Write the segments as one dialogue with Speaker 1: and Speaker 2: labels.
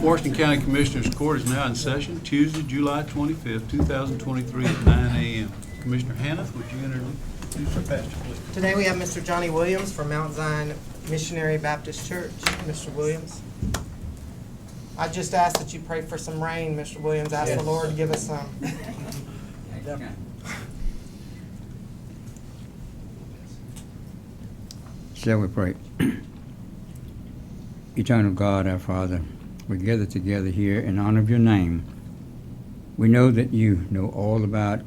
Speaker 1: Washington County Commissioners Court is now in session, Tuesday, July 25th, 2023 at 9 a.m. Commissioner Hannah, would you introduce our pastor, please?
Speaker 2: Today we have Mr. Johnny Williams from Mount Zion Missionary Baptist Church. Mr. Williams. I just ask that you pray for some rain, Mr. Williams. Ask the Lord to give us some.
Speaker 3: Shall we pray? Eternal God, our Father, we gather together here in honor of your name. We know that you know all about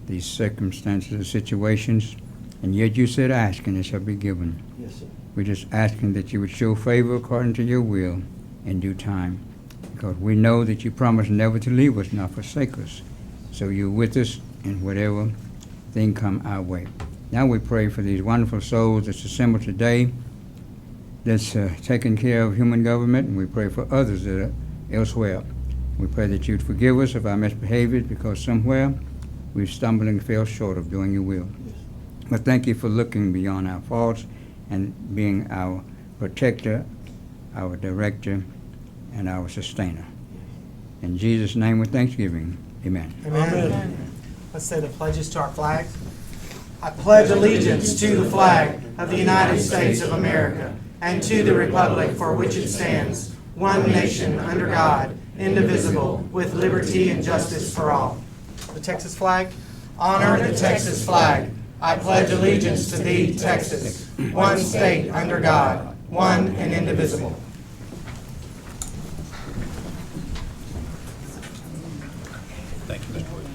Speaker 3: these circumstances and situations, and yet you said, ask and it shall be given.
Speaker 2: Yes, sir.
Speaker 3: We're just asking that you would show favor according to your will in due time, because we know that you promised never to leave us nor forsake us. So you're with us in whatever thing come our way. Now we pray for these wonderful souls that's assembled today, that's taking care of human government, and we pray for others that are elsewhere. We pray that you'd forgive us of our misbehaviors, because somewhere we've stumbled and fell short of doing your will. But thank you for looking beyond our faults and being our protector, our director, and our sustainer. In Jesus' name with thanksgiving, amen.
Speaker 2: Amen. Let's say the pledges to our flag. I pledge allegiance to the flag of the United States of America and to the republic for which it stands, one nation under God, indivisible, with liberty and justice for all. The Texas flag. Honor the Texas flag. I pledge allegiance to thee, Texas, one state under God, one and indivisible.
Speaker 1: Thank you, Mr. Williams.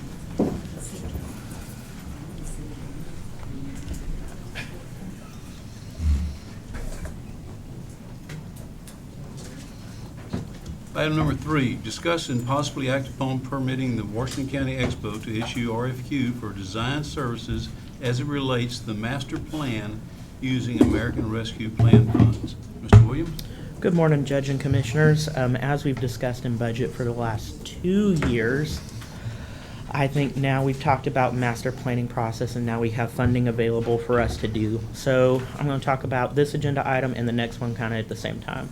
Speaker 1: Item number 3, discuss and possibly act upon permitting the Washington County Expo to issue RFQ for design services as it relates to the master plan using American Rescue Plan funds. Mr. Williams?
Speaker 4: Good morning, Judge and Commissioners. As we've discussed in budget for the last 2 years, I think now we've talked about master planning process, and now we have funding available for us to do. So I'm going to talk about this agenda item and the next one kind of at the same time.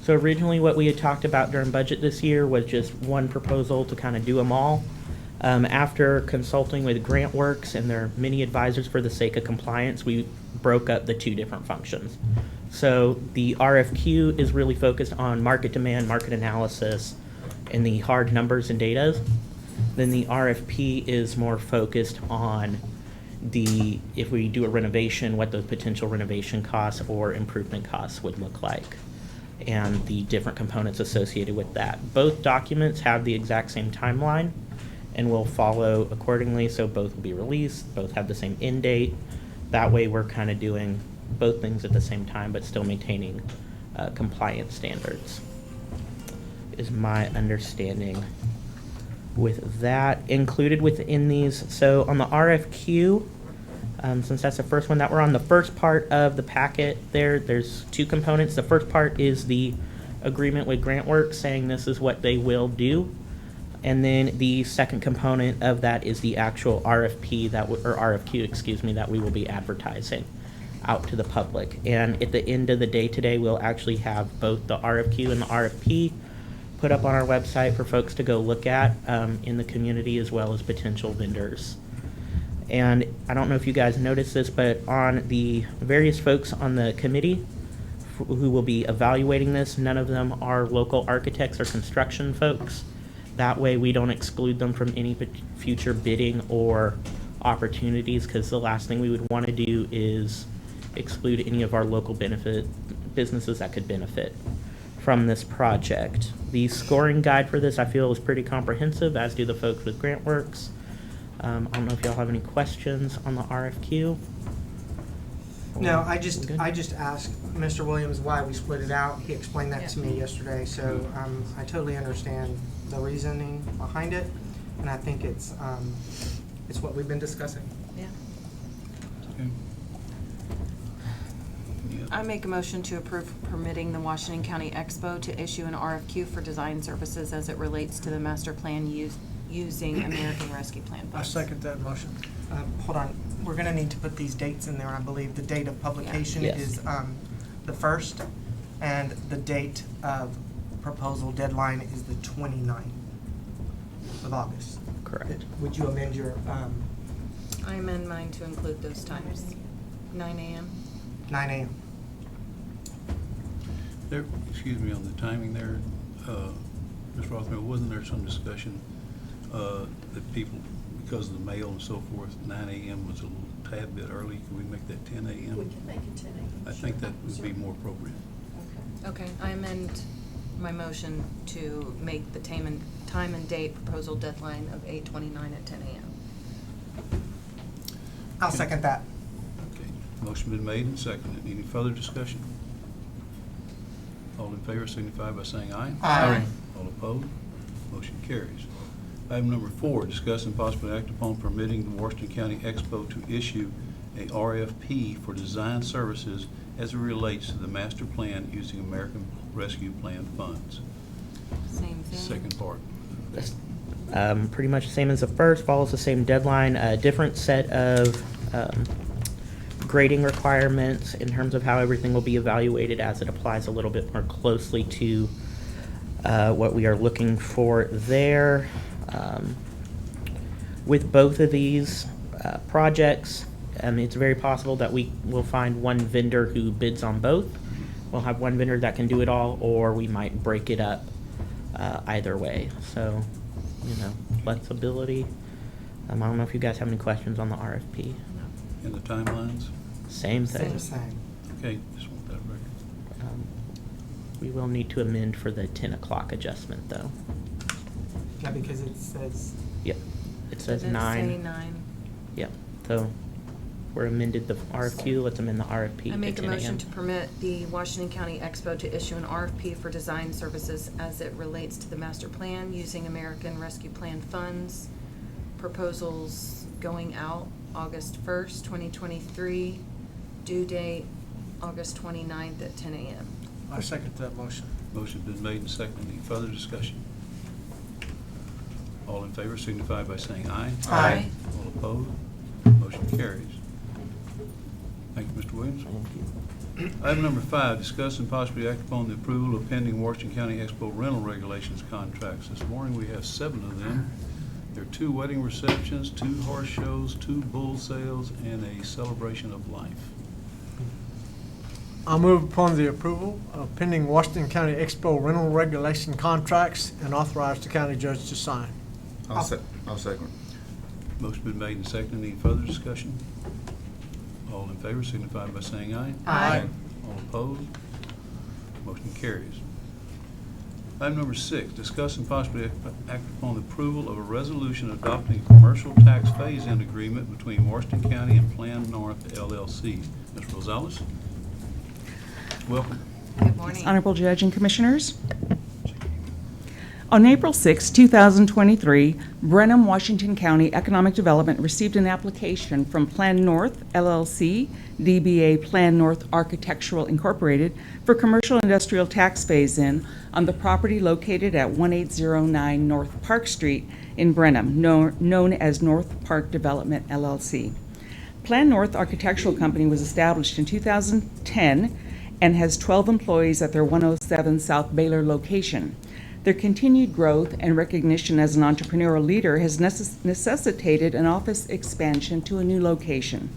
Speaker 4: So originally what we had talked about during budget this year was just one proposal to kind of do them all. After consulting with GrantWorks and their many advisors for the sake of compliance, we broke up the 2 different functions. So the RFQ is really focused on market demand, market analysis, and the hard numbers and data. Then the RFP is more focused on if we do a renovation, what the potential renovation costs or improvement costs would look like, and the different components associated with that. Both documents have the exact same timeline and will follow accordingly, so both will be released, both have the same end date. That way we're kind of doing both things at the same time but still maintaining compliance standards, is my understanding with that included within these. So on the RFQ, since that's the first one that we're on, the first part of the packet there's 2 components. The first part is the agreement with GrantWorks saying this is what they will do. And then the second component of that is the actual RFP RFQ, that we will be advertising out to the public. And at the end of the day today, we'll actually have both the RFQ and the RFP put up on our website for folks to go look at in the community, as well as potential vendors. And I don't know if you guys noticed this, but on the various folks on the committee who will be evaluating this, none of them are local architects or construction folks. That way we don't exclude them from any future bidding or opportunities, because the last thing we would want to do is exclude any of our local businesses that could benefit from this project. The scoring guide for this I feel is pretty comprehensive, as do the folks with GrantWorks. I don't know if y'all have any questions on the RFQ.
Speaker 2: No, I just asked Mr. Williams why we split it out. He explained that to me yesterday, so I totally understand the reasoning behind it, and I think it's what we've been discussing.
Speaker 5: Yeah.
Speaker 1: Okay.
Speaker 5: I make a motion to approve permitting the Washington County Expo to issue an RFQ for design services as it relates to the master plan using American Rescue Plan
Speaker 6: I
Speaker 5: funds.
Speaker 6: second that motion.
Speaker 2: Hold on, we're going to need to put these dates in there. I believe the date of publication
Speaker 4: Yes.
Speaker 2: is the 1st, and the date of proposal deadline is the 29th of August.
Speaker 4: Correct.
Speaker 2: Would you amend your,
Speaker 5: I amend mine to include those times. 9 a.m.
Speaker 2: 9 a.m.?
Speaker 1: There, excuse me, on the timing there, Ms. Rothman, wasn't there some discussion that people, because of the mail and so forth, 9 a.m. was a little tad bit early? Can we make that 10 a.m.?
Speaker 6: We can make it 10 a.m.
Speaker 1: I think that would be more appropriate.
Speaker 6: Okay.
Speaker 5: Okay, I amend my motion to make the time and date proposal deadline of 8/29 at 10 a.m.
Speaker 2: I'll second that.
Speaker 1: Okay, motion been made and seconded. Any further discussion? All in favor signify by saying aye.
Speaker 2: Aye.
Speaker 1: All opposed? Motion carries. Item number 4, discuss and possibly act upon permitting the Washington County Expo to issue a RFP for design services as it relates to the master plan using American Rescue Plan funds.
Speaker 5: Same thing.
Speaker 1: Second part.
Speaker 4: That's, pretty much the same as the first, follows the same deadline, a different set of grading requirements in terms of how everything will be evaluated as it applies a little bit more closely to what we are looking for there. With both of these projects, it's very possible that we will find one vendor who bids on both. We'll have one vendor that can do it all, or we might break it up either way. So, flexibility. I don't know if you guys have any questions on the RFP.
Speaker 1: And the timelines?
Speaker 4: Same thing.
Speaker 2: Same.
Speaker 1: Okay, just want that record.
Speaker 4: We will need to amend for the 10 o'clock adjustment, though.
Speaker 2: Yeah, because it says,
Speaker 4: Yep, it says
Speaker 5: Does it say
Speaker 4: 9.
Speaker 5: 9?
Speaker 4: Yep, so we're amended the RFQ, let's amend the RFP to 10
Speaker 5: I make a motion
Speaker 4: a.m.
Speaker 5: to permit the Washington County Expo to issue an RFP for design services as it relates to the master plan using American Rescue Plan funds. Proposals going out August 1st, 2023, due date August 29th at 10 a.m.
Speaker 7: I second that motion.
Speaker 1: Motion been made and seconded. Any further discussion? All in favor signify by saying aye.
Speaker 2: Aye.
Speaker 1: All opposed? Motion carries. Thank you, Mr. Williams. Item number 5, discuss and possibly act upon the approval of pending Washington County Expo rental regulations contracts. This morning we have 7 of them. There are 2 wedding receptions, 2 horse shows, 2 bull sales, and a celebration of life.
Speaker 7: I'll move upon the approval of pending Washington County Expo rental regulation contracts and authorize the county judge to sign.
Speaker 8: I'll second.
Speaker 1: Motion been made and seconded. Any further discussion? All in favor signify by saying aye.
Speaker 2: Aye.
Speaker 1: All opposed? Motion carries. Item number 6, discuss and possibly act upon the approval of a resolution adopting a commercial tax phase-in agreement between Washington County and Plan North LLC. Ms. Rosales? Welcome.
Speaker 5: Good morning.
Speaker 9: Honorable Judge and Commissioners. On April 6, 2023, Brenham, Washington County Economic Development received an application from Plan North LLC, DBA Plan North Architectural Incorporated, for commercial industrial tax phase-in on the property located at 1809 North Park Street in Brenham, known as North Park Development LLC. Plan North Architectural Company was established in 2010 and has 12 employees at their 107 South Baylor location. Their continued growth and recognition as an entrepreneurial leader has necessitated an office expansion to a new location.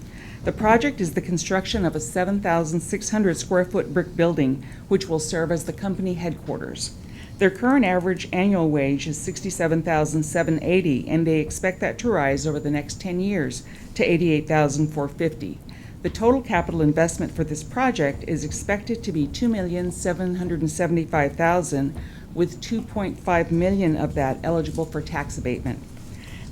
Speaker 9: The project is the construction of a 7,600 square foot brick building, which will serve as the company headquarters. Their current average annual wage is $67,780, and they expect that to rise over the next 10 years to $88,450. The total capital investment for this project is expected to be $2,775,000, with $2.5 million of that eligible for tax abatement.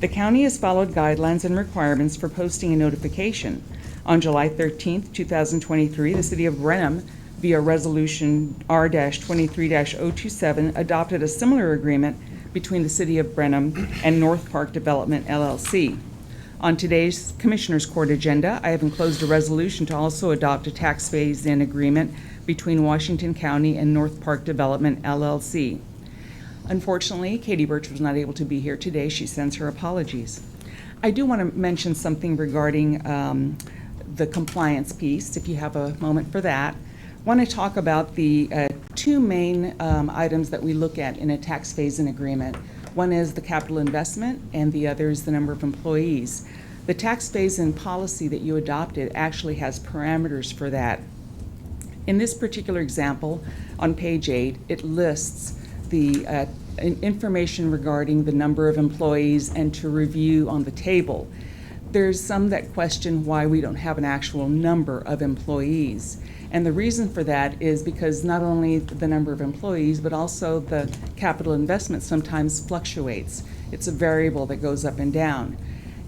Speaker 9: The county has followed guidelines and requirements for posting a notification. On July 13, 2023, the City of Brenham, via Resolution R-23-027, adopted a similar agreement between the City of Brenham and North Park Development, LLC. On today's Commissioners Court agenda, I have enclosed a resolution to also adopt a tax phase-in agreement between Washington County and North Park Development, LLC. Unfortunately, Katie Birch was not able to be here today. She sends her apologies. I do want to mention something regarding the compliance piece, if you have a moment for that. I want to talk about the two main items that we look at in a tax phase-in agreement. One is the capital investment, and the other is the number of employees. The tax phase-in policy that you adopted actually has parameters for that. In this particular example, on page 8, it lists the information regarding the number of employees and to review on the table. There's some that question why we don't have an actual number of employees. And the reason for that is because not only the number of employees, but also the capital investment sometimes fluctuates. It's a variable that goes up and down.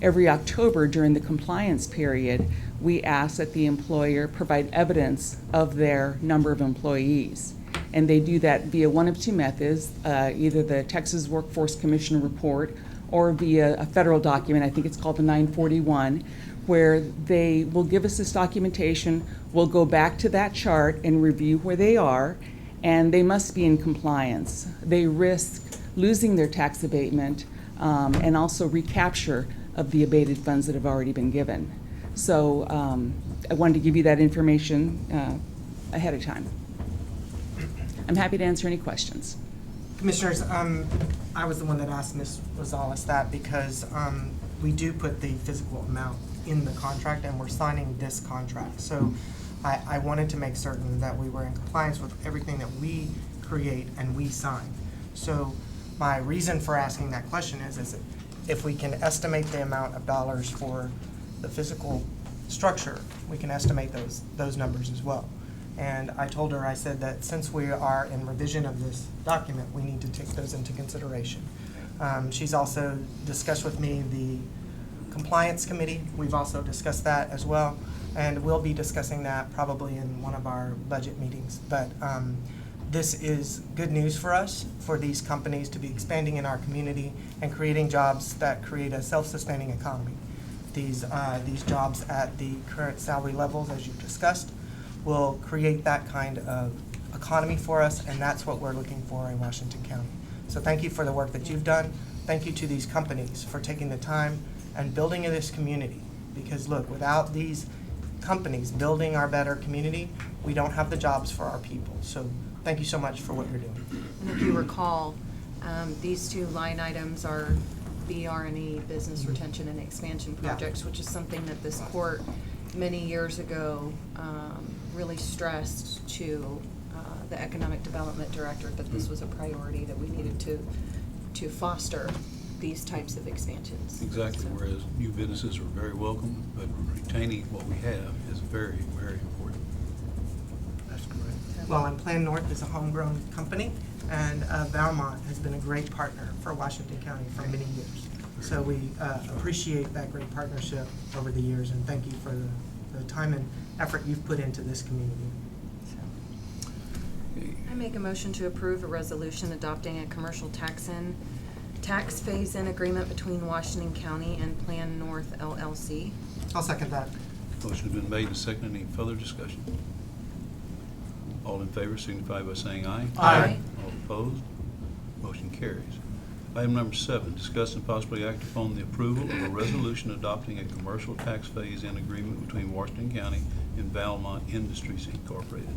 Speaker 9: Every October during the compliance period, we ask that the employer provide evidence of their number of employees. And they do that via one of two methods, either the Texas Workforce Commission report or via a federal document, I think it's called the 941, where they will give us this documentation, we'll go back to that chart and review where they are, and they must be in compliance. They risk losing their tax abatement and also recapture of the abated funds that have already been given. So I wanted to give you that information ahead of time. I'm happy to answer any questions.
Speaker 2: Commissioners, I was the one that asked Ms. Rosales that because we do put the physical amount in the contract and we're signing this contract. So I wanted to make certain that we were in compliance with everything that we create and we sign. So my reason for asking that question is if we can estimate the amount of dollars for the physical structure, we can estimate those numbers as well. And I told her, I said that since we are in revision of this document, we need to take those into consideration. She's also discussed with me the compliance committee. We've also discussed that as well. And we'll be discussing that probably in one of our budget meetings. But this is good news for us, for these companies to be expanding in our community and creating jobs that create a self-sustaining economy. These jobs at the current salary levels, as you've discussed, will create that kind of economy for us, and that's what we're looking for in Washington County. So thank you for the work that you've done. Thank you to these companies for taking the time and building this community. Because look, without these companies building our better community, we don't have the jobs for our people. So thank you so much for what you're doing.
Speaker 5: And if you recall, these two line items are BR&E, Business Retention and Expansion
Speaker 2: Yeah.
Speaker 5: Projects, which is something that this court many years ago really stressed to the Economic Development Director that this was a priority, that we needed to foster these types of expansions.
Speaker 1: Exactly,
Speaker 5: So-
Speaker 1: whereas new businesses are very welcome, but retaining what we have is very, very important.
Speaker 7: That's correct.
Speaker 2: Well, and Plan North is a homegrown company, and Valmont has been a great partner for Washington County for many years. So we appreciate that great partnership over the years, and thank you for the time and effort you've put into this community.
Speaker 1: Okay.
Speaker 5: I make a motion to approve a resolution adopting a commercial tax phase-in agreement between Washington County and Plan North LLC.
Speaker 2: I'll second that.
Speaker 1: Motion's been made and seconded. Any further discussion? All in favor signify by saying aye.
Speaker 2: Aye.
Speaker 1: All opposed? Motion carries. Item number 7, discuss and possibly act upon the approval of a resolution adopting a commercial tax phase-in agreement between Washington County and Valmont Industries Incorporated.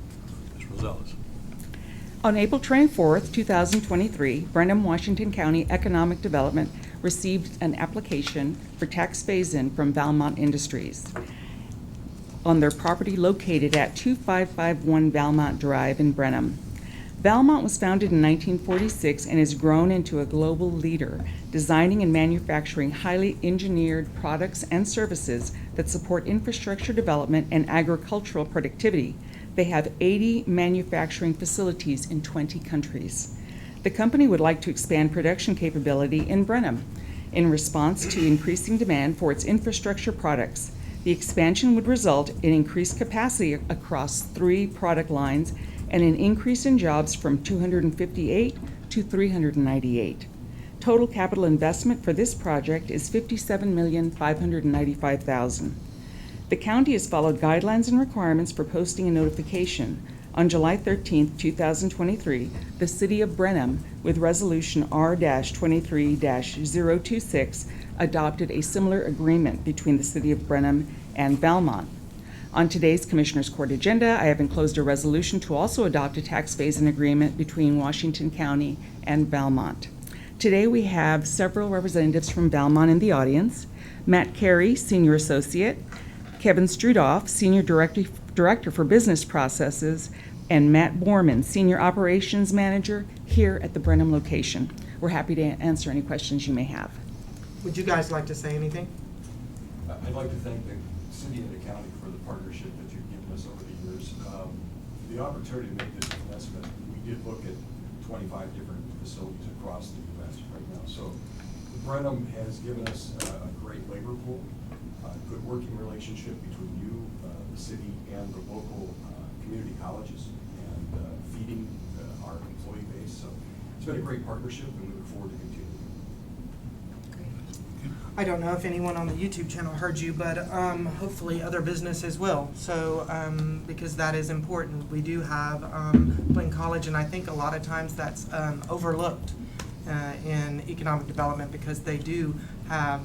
Speaker 1: Ms. Rosales.
Speaker 9: On April 24th, 2023, Brenham, Washington County Economic Development received an application for tax phase-in from Valmont Industries on their property located at 2551 Valmont Drive in Brenham. Valmont was founded in 1946 and has grown into a global leader, designing and manufacturing highly engineered products and services that support infrastructure development and agricultural productivity. They have 80 manufacturing facilities in 20 countries. The company would like to expand production capability in Brenham in response to increasing demand for its infrastructure products. The expansion would result in increased capacity across 3 product lines and an increase in jobs from 258 to 398. Total capital investment for this project is $57,595,000. The county has followed guidelines and requirements for posting a notification. On July 13, 2023, the City of Brenham, with Resolution R-23-026, adopted a similar agreement between the City of Brenham and Valmont. On today's Commissioners Court agenda, I have enclosed a resolution to also adopt a tax phase-in agreement between Washington County and Valmont. Today, we have several representatives from Valmont in the audience. Matt Carey, Senior Associate, Kevin Strudoff, Senior Director for Business Processes, and Matt Borman, Senior Operations Manager, here at the Brenham location. We're happy to answer any questions you may have.
Speaker 2: Would you guys like to say anything?
Speaker 10: I'd like to thank the city and the county for the partnership that you've given us over the years. The opportunity to make this investment, we did look at 25 different facilities across the U.S. right now. So Brenham has given us a great labor pool, a good working relationship between you, the city, and the local community colleges, and feeding our employee base. So it's been a great partnership, and we look forward to continuing.
Speaker 2: I don't know if anyone on the YouTube channel heard you, but hopefully other businesses will. So, because that is important. We do have Blaine College, and I think a lot of times that's overlooked in economic development because they do have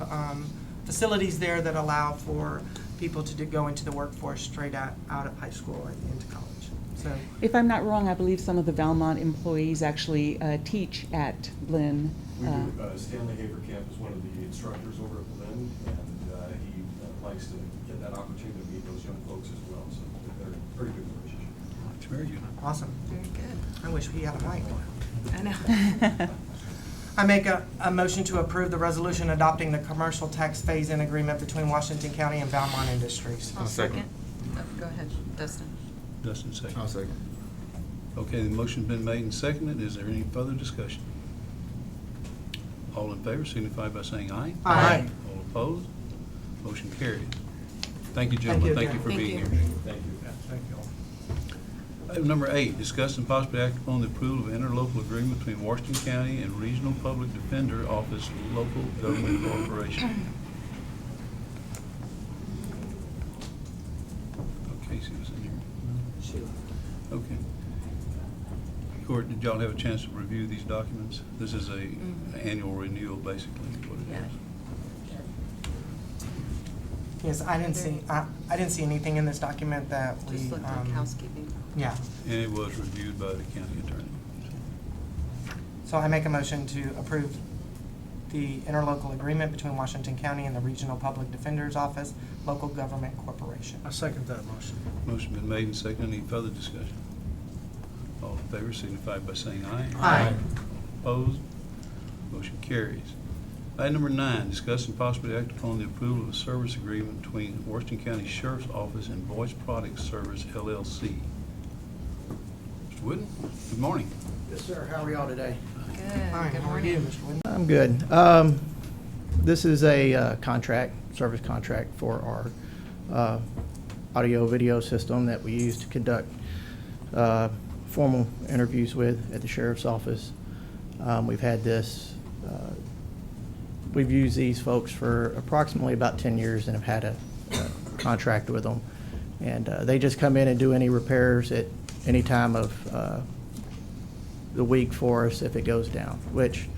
Speaker 2: facilities there that allow for people to go into the workforce straight out of high school and into college. So,
Speaker 9: If I'm not wrong, I believe some of the Valmont employees actually teach at Blinn.
Speaker 10: We do. Stanley Haverkamp is one of the instructors over at Berlin, and he likes to get that opportunity to meet those young folks as well. So they're a very good relationship.
Speaker 1: It's very good.
Speaker 2: awesome.
Speaker 5: Very good.
Speaker 2: I wish we had a mic.
Speaker 5: I know.
Speaker 2: I make a motion to approve the resolution adopting the commercial tax phase-in agreement between Washington County and Valmont Industries.
Speaker 5: I'll
Speaker 8: second.
Speaker 5: Oh, go ahead, Dustin.
Speaker 1: Dustin, second.
Speaker 8: I'll second.
Speaker 1: Okay, the motion's been made and seconded. Is there any further discussion? All in favor signify by saying aye.
Speaker 2: Aye.
Speaker 1: All opposed? Motion carries. Thank you, gentlemen. Thank you for
Speaker 5: Thank
Speaker 1: being
Speaker 5: you.
Speaker 1: here.
Speaker 10: Thank you.
Speaker 7: Thank you all.
Speaker 1: Item number 8, discuss and possibly act upon the approval of interlocal agreement between Washington County and Regional Public Defender Office Local Government Corporation. Oh, Casey was in here. Okay. Court, did y'all have a chance to review these documents? This is a annual renewal, basically, is what it
Speaker 5: Yeah.
Speaker 1: is.
Speaker 2: Yes, I didn't see anything in this document that we,
Speaker 5: Just looked like housekeeping.
Speaker 2: yeah.
Speaker 1: And it was reviewed by the county attorney.
Speaker 2: So I make a motion to approve the interlocal agreement between Washington County and the Regional Public Defender's Office Local Government Corporation.
Speaker 7: I second that motion.
Speaker 1: Motion been made and seconded. Any further discussion? All in favor signify by saying aye.
Speaker 2: Aye.
Speaker 1: Opposed? Motion carries. Item number 9, discuss and possibly act upon the approval of a service agreement between Washington County Sheriff's Office and Voice Products Service LLC. Mr. Wooden, good morning.
Speaker 11: Yes, sir. How are y'all today?
Speaker 5: Good.
Speaker 2: Fine,
Speaker 5: Good
Speaker 2: how are you,
Speaker 5: morning.
Speaker 2: Mr. Wooden?
Speaker 11: I'm good. This is a service contract for our audio-video system that we use to conduct formal interviews with at the sheriff's office. We've had this, we've used these folks for approximately about 10 years and have had a contract with them. And they just come in and do any repairs at any time of the week for us if it goes down, which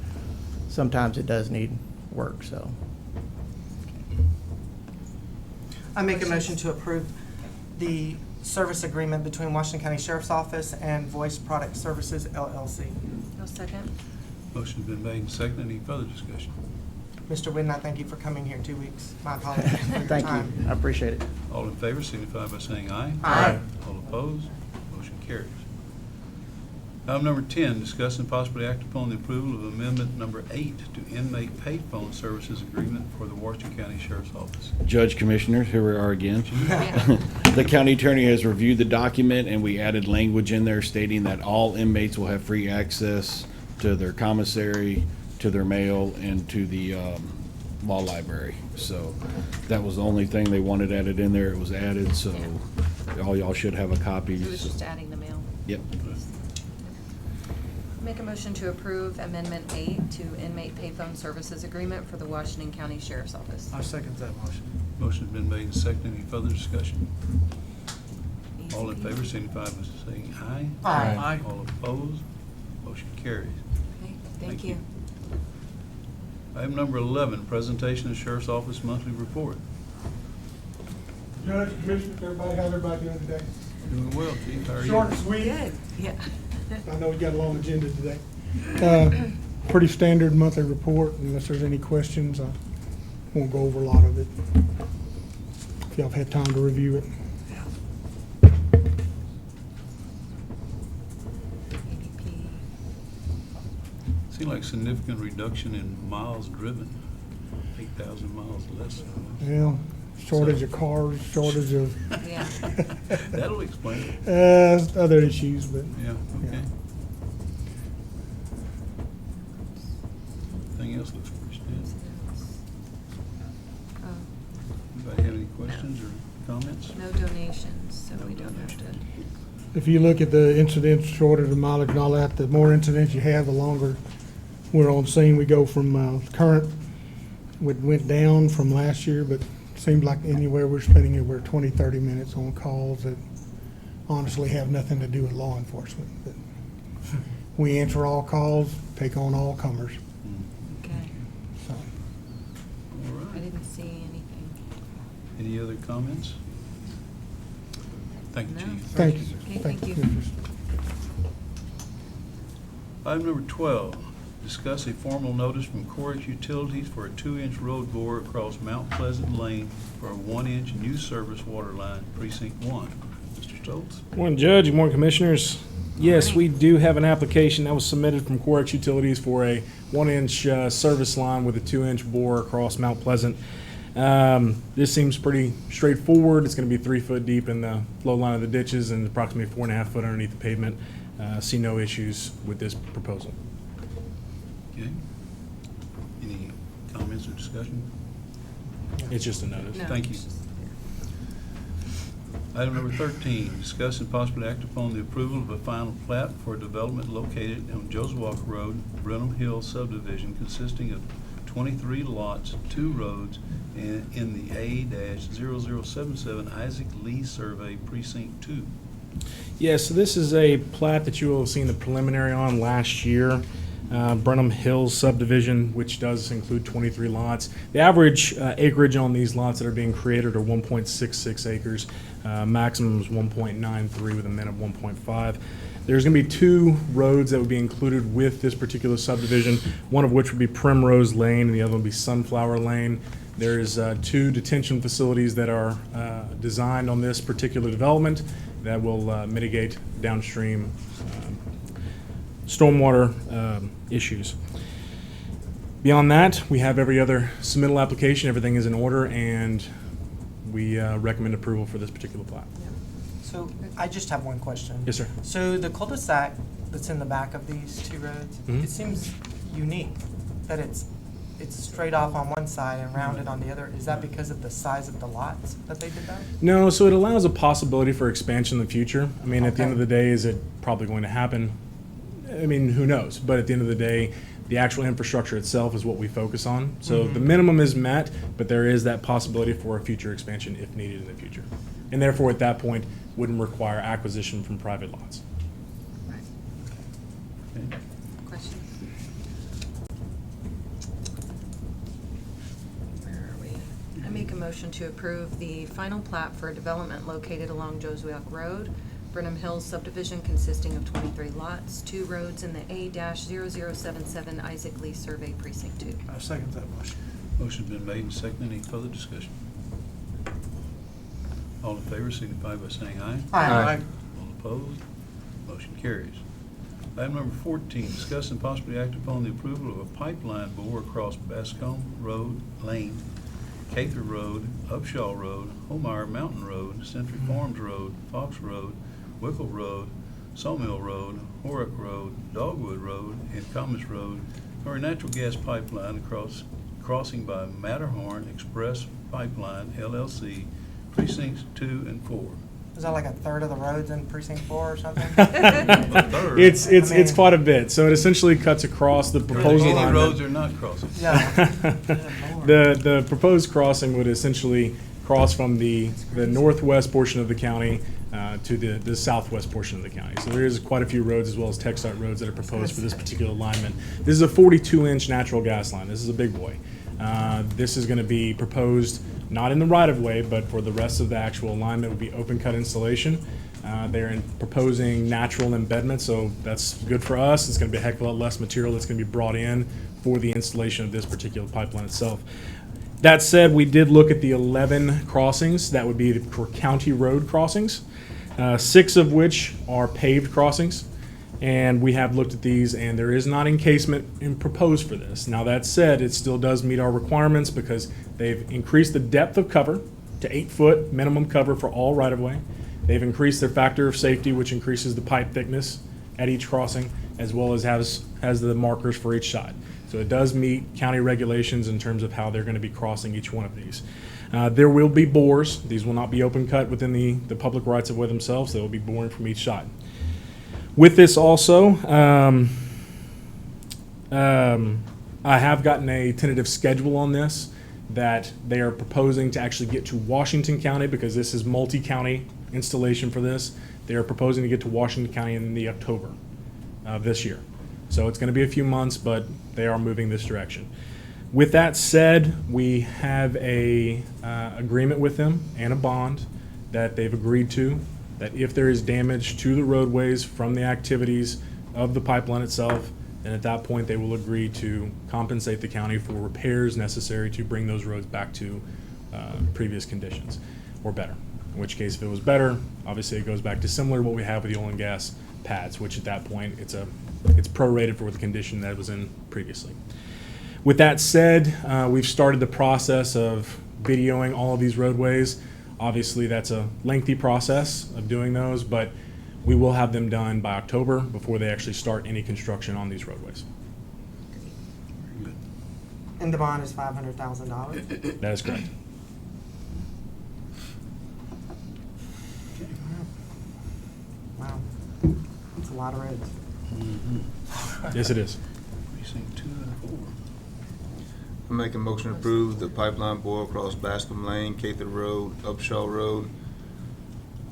Speaker 11: sometimes it does need work, so.
Speaker 2: I make a motion to approve the service agreement between Washington County Sheriff's Office and Voice Product Services LLC.
Speaker 5: No second.
Speaker 1: Motion's been made and seconded. Any further discussion?
Speaker 2: Mr. Wooden, I thank you for coming here 2 weeks. My apologies for your
Speaker 11: Thank
Speaker 2: time.
Speaker 11: you. I appreciate it.
Speaker 1: All in favor signify by saying aye.
Speaker 2: Aye.
Speaker 1: All opposed? Motion carries. Item number 10, discuss and possibly act upon the approval of amendment number 8 to inmate payphone services agreement for the Washington County Sheriff's Office.
Speaker 12: Judge, Commissioners, here we are again.
Speaker 5: Yeah.
Speaker 12: The county attorney has reviewed the document, and we added language in there stating that all inmates will have free access to their commissary, to their mail, and to the law library. So that was the only thing they wanted added in there. It was added, so all y'all should have a copy.
Speaker 5: It was just adding the mail.
Speaker 12: Yep.
Speaker 5: Make a motion to approve Amendment 8 to Inmate Payphone Services Agreement for the Washington County Sheriff's Office.
Speaker 7: I second that motion.
Speaker 1: Motion's been made and seconded. Any further discussion?
Speaker 5: Easy.
Speaker 1: All in favor signify by saying aye.
Speaker 2: Aye.
Speaker 1: All opposed? Motion carries.
Speaker 5: Okay,
Speaker 1: Thank
Speaker 5: thank
Speaker 1: you.
Speaker 5: you.
Speaker 1: Item number 11, presentation of Sheriff's Office monthly report.
Speaker 13: Judge, Commissioner, everybody, how's everybody doing today?
Speaker 1: Doing well, Chief. How are you?
Speaker 13: Short and sweet.
Speaker 5: Good, yeah.
Speaker 13: I know we got a long agenda today. Pretty standard monthly report, unless there's any questions, I won't go over a lot of it. If y'all have had time to review it.
Speaker 5: ADP.
Speaker 1: Seemed like significant reduction in miles driven, 8,000 miles less.
Speaker 13: Well, shortage of cars, shortage of,
Speaker 5: Yeah.
Speaker 1: That'll explain it.
Speaker 13: other issues, but
Speaker 1: Yeah, okay. Everything else looks pretty standard.
Speaker 5: Oh,
Speaker 1: Anybody have any questions or comments?
Speaker 5: no donations, so we don't have to.
Speaker 13: if you look at the incidents, shortage of mileage and all that, the more incidents you have, the longer we're on scene. We go from current, went down from last year, but seems like anywhere we're spending anywhere 20, 30 minutes on calls that honestly have nothing to do with law enforcement. But we answer all calls, take on all comers.
Speaker 5: Okay,
Speaker 13: So,
Speaker 1: All
Speaker 5: I
Speaker 1: right.
Speaker 5: didn't see anything.
Speaker 1: Any other comments? Thank you,
Speaker 5: No.
Speaker 1: Chief.
Speaker 13: thank you.
Speaker 5: Okay, thank you.
Speaker 13: Commissioners.
Speaker 1: Item number 12, discuss a formal notice from Corix Utilities for a 2-inch road bore across Mount Pleasant Lane for a 1-inch new service water line, precinct 1. Mr. Stoltz?
Speaker 14: Morning, Judge. Good morning, Commissioners. Yes, we do have an application that was submitted from Corix Utilities for a 1-inch service line with a 2-inch bore across Mount Pleasant. This seems pretty straightforward. It's going to be 3 foot deep in the low line of the ditches and approximately 4.5 foot underneath the pavement. See no issues with this proposal.
Speaker 1: Okay. Any comments or discussion?
Speaker 14: It's just a notice.
Speaker 5: No.
Speaker 1: Thank you. Item number 13, discuss and possibly act upon the approval of a final plat for a development located on Josewalk Road, Brenham Hill subdivision consisting of 23 lots, 2 roads, and in the A-0077 Isaac Lee Survey, Precinct 2.
Speaker 14: Yeah, so this is a plat that you will have seen the preliminary on last year. Brenham Hills subdivision, which does include 23 lots. The average acreage on these lots that are being created are 1.66 acres. Maximum is 1.93 with a min of 1.5. There's going to be 2 roads that would be included with this particular subdivision, one of which would be Primrose Lane and the other would be Sunflower Lane. There's 2 detention facilities that are designed on this particular development that will mitigate downstream stormwater issues. Beyond that, we have every other submittal application. Everything is in order, and we recommend approval for this particular plat.
Speaker 2: So I just have one question.
Speaker 14: Yes, sir.
Speaker 2: So the cul-de-sac that's in the back of these 2 roads,
Speaker 14: Mhm.
Speaker 2: it seems unique that it's straight off on one side and rounded on the other. Is that because of the size of the lots that they did that?
Speaker 14: No, so it allows a possibility for expansion in the future. I mean, at the end of
Speaker 2: Okay.
Speaker 14: the day, is it probably going to happen? I mean, who knows? But at the end of the day, the actual infrastructure itself is what we focus on. So the minimum is met, but there is that possibility for a future expansion if needed in the future. And therefore, at that point, wouldn't require acquisition from private lots.
Speaker 1: Okay.
Speaker 5: Questions? Where are we? I make a motion to approve the final plat for a development located along Josewalk Road, Brenham Hills subdivision consisting of 23 lots, 2 roads in the A-0077 Isaac Lee Survey, Precinct 2.
Speaker 13: I second that motion.
Speaker 1: Motion's been made and seconded. Any further discussion? All in favor signify by saying aye.
Speaker 2: Aye.
Speaker 1: All opposed? Motion carries. Item number 14, discuss and possibly act upon the approval of a pipeline bore across Bascom Road Lane, Cather Road, Upshaw Road, Homeyer Mountain Road, Century Farms Road, Fox Road, Whipple Road, Sawmill Road, Horrock Road, Dogwood Road, and Commerce Road for a natural gas pipeline crossing by Matterhorn Express Pipeline LLC, precincts 2 and 4.
Speaker 2: Is that like a third of the roads in precinct 4 or something?
Speaker 1: A third.
Speaker 14: It's quite a bit. So it essentially cuts across the proposal
Speaker 1: Any
Speaker 14: line.
Speaker 1: roads are not crossing.
Speaker 2: Yeah.
Speaker 14: The proposed crossing would essentially cross from the northwest portion of the county to the southwest portion of the county. So there is quite a few roads as well as TxDOT roads that are proposed for this particular alignment. This is a 42-inch natural gas line. This is a big boy. This is going to be proposed not in the right-of-way, but for the rest of the actual alignment would be open cut installation. They're proposing natural embedment, so that's good for us. It's going to be a heck of a lot less material that's going to be brought in for the installation of this particular pipeline itself. That said, we did look at the 11 crossings. That would be for county road crossings, 6 of which are paved crossings. And we have looked at these, and there is not encasement proposed for this. Now, that said, it still does meet our requirements because they've increased the depth of cover to 8 foot minimum cover for all right-of-way. They've increased their factor of safety, which increases the pipe thickness at each crossing, as well as has the markers for each side. So it does meet county regulations in terms of how they're going to be crossing each one of these. There will be bores. These will not be open cut within the public rights of way themselves. They will be boring from each side. With this also, I have gotten a tentative schedule on this that they are proposing to actually get to Washington County because this is multi-county installation for this. They are proposing to get to Washington County in the October of this year. So it's going to be a few months, but they are moving this direction. With that said, we have a agreement with them and a bond that they've agreed to, that if there is damage to the roadways from the activities of the pipeline itself, then at that point they will agree to compensate the county for repairs necessary to bring those roads back to previous conditions or better. In which case, if it was better, obviously it goes back to similar to what we have with the oil and gas pads, which at that point it's prorated for the condition that it was in previously. With that said, we've started the process of videoing all of these roadways. Obviously, that's a lengthy process of doing those, but we will have them done by October before they actually start any construction on these roadways.
Speaker 2: And the bond is $500,000.
Speaker 14: That is correct.
Speaker 2: Wow, that's a lot of roads.
Speaker 14: Yes, it is.
Speaker 1: Precinct 2 and 4.
Speaker 8: I make a motion to approve the pipeline bore across Bascom Lane, Cather Road, Upshaw Road,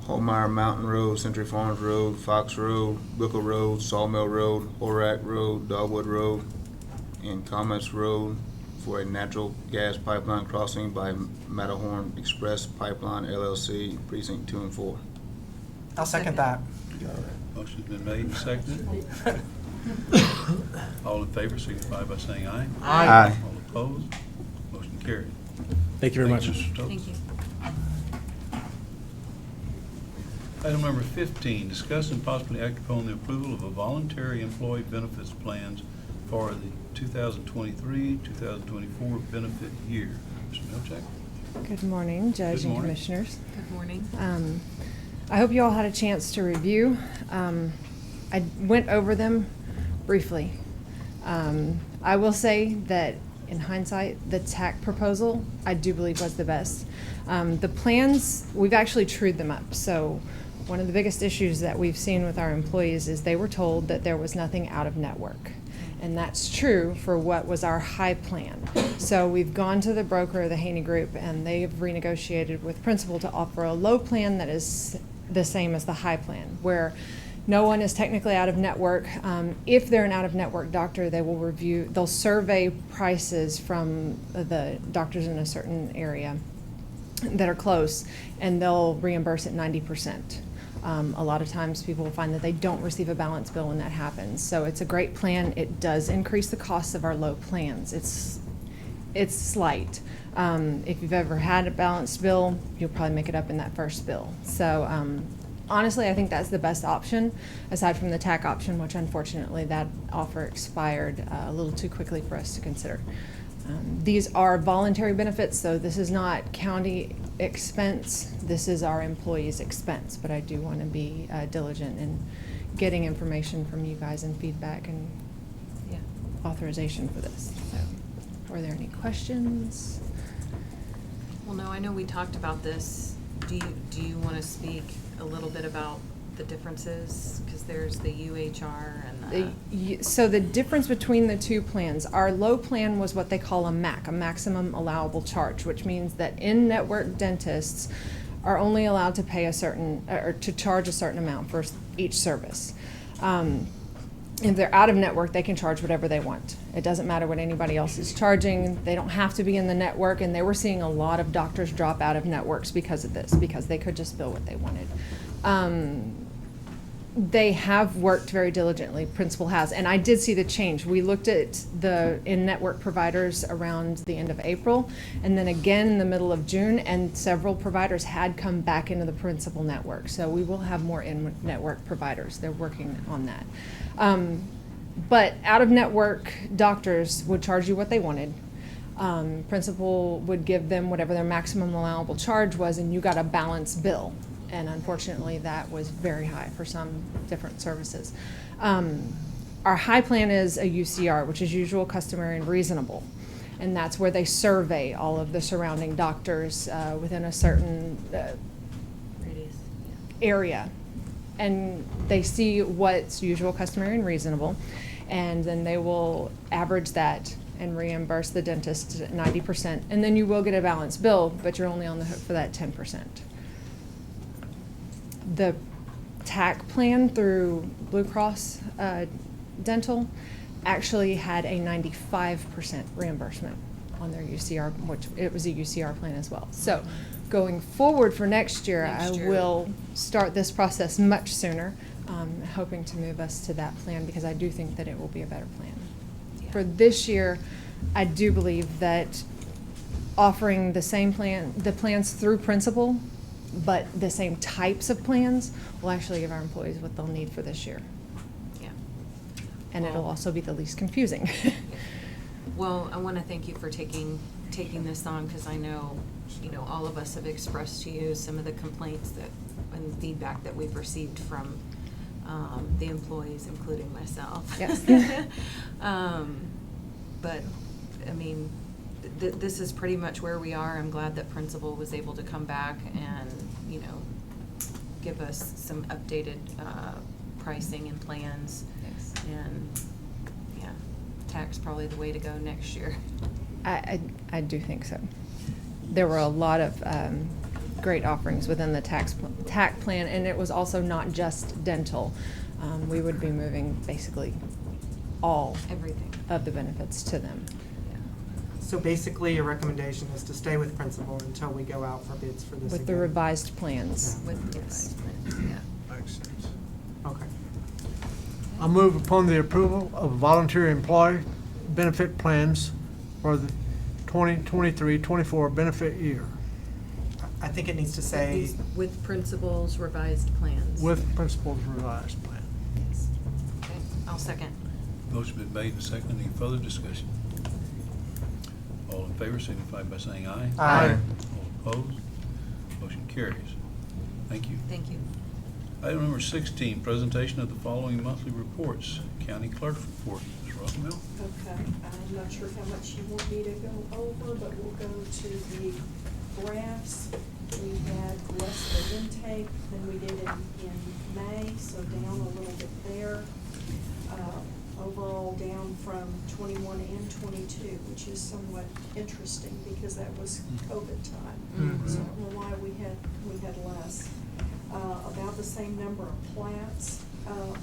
Speaker 8: Holmeyer Mountain Road, Century Farms Road, Fox Road, Booker Road, Sawmill Road, Horak Road, Dogwood Road, and Commerce Road for a natural gas pipeline crossing by Matterhorn Express Pipeline LLC, Precinct 2 and 4.
Speaker 2: I'll second that.
Speaker 1: Motion's been made and seconded. All in favor signify by saying aye.
Speaker 8: Aye.
Speaker 1: All opposed? Motion carried.
Speaker 14: Thank you very much.
Speaker 1: Mr. Stokes.
Speaker 5: Thank you.
Speaker 1: Item number 15, discuss and possibly act upon the approval of a voluntary employee benefits plans for the 2023-2024 benefit year. Mr. Milchak?
Speaker 6: Good morning, Judge
Speaker 1: Good
Speaker 6: and
Speaker 1: morning.
Speaker 6: Commissioners.
Speaker 5: Good morning.
Speaker 6: I hope you all had a chance to review. I went over them briefly. I will say that in hindsight, the TAC proposal, I do believe was the best. The plans, we've actually trued them up. So one of the biggest issues that we've seen with our employees is they were told that there was nothing out of network. And that's true for what was our high plan. So we've gone to the broker, the Haney Group, and they've renegotiated with Principal to offer a low plan that is the same as the high plan, where no one is technically out of network. If they're an out-of-network doctor, they will review, they'll survey prices from the doctors in a certain area that are close, and they'll reimburse at 90%. A lot of times people will find that they don't receive a balance bill when that happens. So it's a great plan. It does increase the costs of our low plans. It's slight. If you've ever had a balanced bill, you'll probably make it up in that first bill. So honestly, I think that's the best option, aside from the TAC option, which unfortunately that offer expired a little too quickly for us to consider. These are voluntary benefits, so this is not county expense. This is our employees' expense, but I do want to be diligent in getting information from you guys and feedback and authorization for this. So, are there any questions?
Speaker 5: Well, no, I know we talked about this. Do you want to speak a little bit about the differences? Because there's the UHR and the...
Speaker 6: So the difference between the two plans, our low plan was what they call a MAC, a maximum allowable charge, which means that in-network dentists are only allowed to pay a certain, or to charge a certain amount for each service. If they're out of network, they can charge whatever they want. It doesn't matter what anybody else is charging. They don't have to be in the network, and they were seeing a lot of doctors drop out of networks because of this, because they could just bill what they wanted. They have worked very diligently, Principal has, and I did see the change. We looked at the in-network providers around the end of April, and then again in the middle of June, and several providers had come back into the Principal network. So we will have more in-network providers. They're working on that. But out-of-network doctors would charge you what they wanted. Principal would give them whatever their maximum allowable charge was, and you got a balanced bill. And unfortunately, that was very high for some different services. Our high plan is a UCR, which is usual, customary, and reasonable. And that's where they survey all of the surrounding doctors within a certain
Speaker 5: Radius.
Speaker 6: area. And they see what's usual, customary, and reasonable. And then they will average that and reimburse the dentist at 90%. And then you will get a balanced bill, but you're only on the hook for that 10%. The TAC plan through Blue Cross Dental actually had a 95% reimbursement on their UCR, which it was a UCR plan as well. So going forward for next year, I will start this process much sooner, hoping to move us to that plan because I do think that it will be a better plan.
Speaker 5: Yeah.
Speaker 6: For this year, I do believe that offering the same plan, the plans through Principal, but the same types of plans will actually give our employees what they'll need for this year.
Speaker 5: Yeah.
Speaker 6: And it'll also be the least confusing.
Speaker 5: Well, I want to thank you for taking this on, because I know, all of us have expressed to you some of the complaints and feedback that we've received from the employees, including myself.
Speaker 6: Yes.
Speaker 5: But, I mean, this is pretty much where we are. I'm glad that Principal was able to come back and, give us some updated pricing and plans.
Speaker 6: Yes.
Speaker 5: And, yeah, TAC's probably the way to go next year.
Speaker 6: I do think so. There were a lot of great offerings within the TAC plan, and it was also not just dental. We would be moving basically all
Speaker 5: Everything.
Speaker 6: of the benefits to them.
Speaker 2: So basically, your recommendation is to stay with Principal until we go out for bids for this
Speaker 6: With the
Speaker 2: again?
Speaker 6: revised plans.
Speaker 5: With the advisement, yeah.
Speaker 7: Makes sense.
Speaker 2: Okay.
Speaker 7: I move upon the approval of voluntary employee benefit plans for the 2023-24 benefit year
Speaker 2: I think it needs to say,
Speaker 5: With Principal's revised plans.
Speaker 7: with Principal's revised plan.
Speaker 5: Yes. Okay, I'll second.
Speaker 1: Motion been made and seconded. Any further discussion? All in favor signify by saying aye.
Speaker 2: Aye.
Speaker 1: All opposed? Motion carries. Thank you.
Speaker 5: Thank you.
Speaker 1: Item number 16, presentation of the following monthly reports. County Clerk's report. Ms. Rothmel?
Speaker 15: Okay, I'm not sure how much you want me to go over, but we'll go to the graphs. We had less of an intake than we did in May, so down a little bit there. Overall down from 21 and 22, which is somewhat interesting because that was COVID time. So I don't know why we had less. About the same number of plats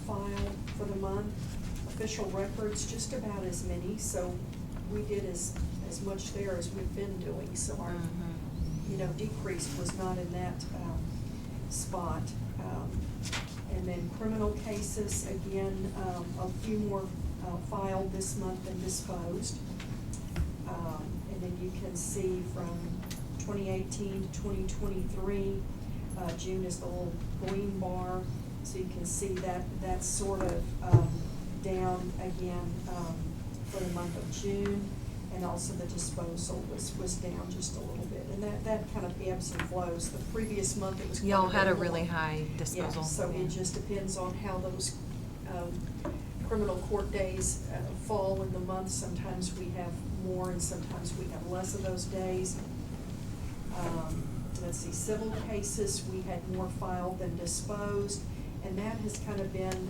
Speaker 15: filed for the month. Official records, just about as many, so we did as much there as we've been doing, so our, decrease was not in that spot. And then criminal cases, again, a few more filed this month than disposed. And then you can see from 2018 to 2023, June is the little green bar, so you can see that that's sort of down again for the month of June, and also the disposal was down just a little bit, and that kind of ebbs and flows. The previous month it was quite
Speaker 5: Y'all
Speaker 15: bit
Speaker 5: had a
Speaker 15: more.
Speaker 5: really high disposal.
Speaker 15: Yeah, so it just depends on how those criminal court days fall in the month. Sometimes we have more and sometimes we have less of those days. Let's see, civil cases, we had more filed than disposed, and that has kind of been,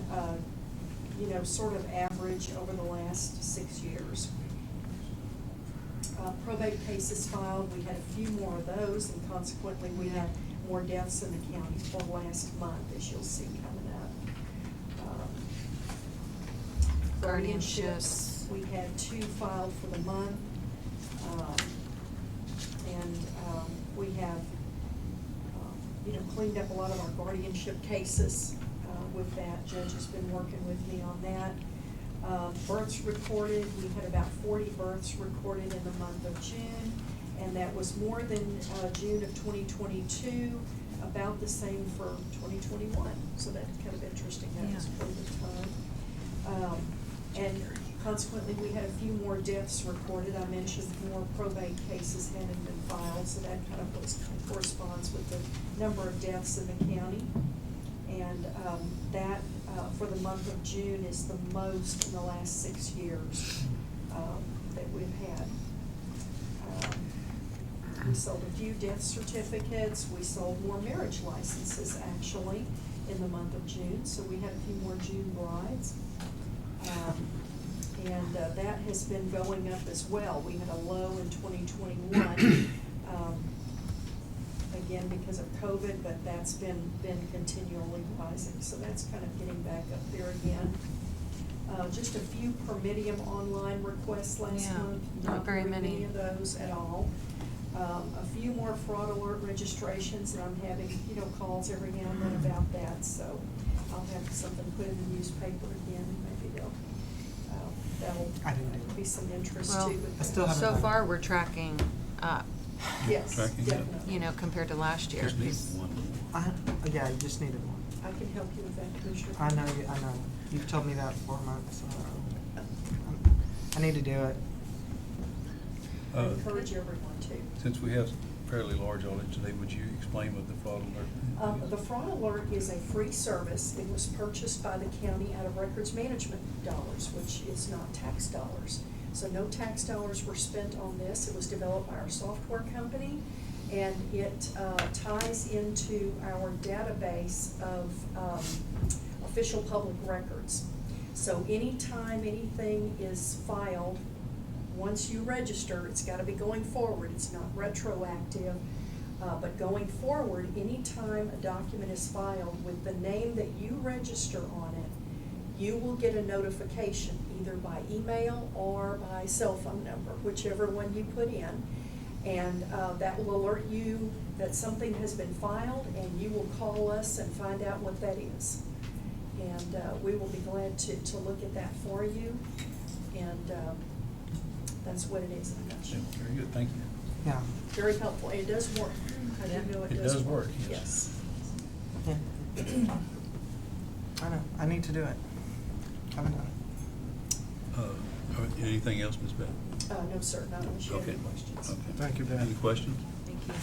Speaker 15: sort of average over the last 6 years. Probate cases filed, we had a few more of those, and consequently, we had more deaths in the county for last month, as you'll see coming up. Guardianships, We had 2 filed for the month. We have, cleaned up a lot of our guardianship cases with that. Judge has been working with me on that. Births recorded, we had about 40 births recorded in the month of June, and that was more than June of 2022, about the same for 2021. So that's kind of interesting, that was COVID time. And consequently, we had a few more deaths recorded. I mentioned more probate cases hadn't been filed, so that kind of corresponds with the number of deaths in the county. And that, for the month of June, is the most in the last 6 years that we've had. We sold a few death certificates. We sold more marriage licenses, actually, in the month of June. So we had a few more June brides. And that has been going up as well. We had a low in 2021, again because of COVID, but that's been continually rising. So that's kind of getting back up there again. Just a few per medium online requests last month.
Speaker 5: Not very many
Speaker 15: of those at all. A few more fraud alert registrations, and I'm having, calls every now and then about that. So I'll have something put in the newspaper again. Maybe that'll be some interest
Speaker 5: Well,
Speaker 15: too.
Speaker 2: I still haven't
Speaker 5: so
Speaker 2: done it.
Speaker 5: far, we're tracking up,
Speaker 15: Yes,
Speaker 1: Tracking up.
Speaker 15: definitely.
Speaker 5: compared to last year.
Speaker 1: Just need
Speaker 5: 'cause-
Speaker 1: one.
Speaker 2: Yeah, you just needed one.
Speaker 15: I can help you with that, Commissioner.
Speaker 2: I know, you've told me that for months. I need to do it.
Speaker 15: I encourage everyone to.
Speaker 1: Since we have fairly large audit today, would you explain what the fraud alert is?
Speaker 15: The fraud alert is a free service. It was purchased by the county out of records management dollars, which is not tax dollars. So no tax dollars were spent on this. It was developed by our software company, and it ties into our database of official public records. So anytime anything is filed, once you register, it's got to be going forward. It's not retroactive. But going forward, anytime a document is filed with the name that you register on it, you will get a notification either by email or by cell phone number, whichever one you put in. And that will alert you that something has been filed, and you will call us and find out what that is. And we will be glad to look at that for you. And that's what it is in a nutshell.
Speaker 1: Very good, thank you.
Speaker 2: Yeah.
Speaker 15: Very helpful. It does work. I do know it does work. Yes.
Speaker 2: Yeah. I know, I need to do it. Haven't done
Speaker 1: Anything else, Ms. Beth?
Speaker 15: No, sir, not unless you have
Speaker 1: Okay.
Speaker 15: any questions.
Speaker 1: Okay.
Speaker 7: Thank you, Beth.
Speaker 1: Any questions?
Speaker 5: Thank you.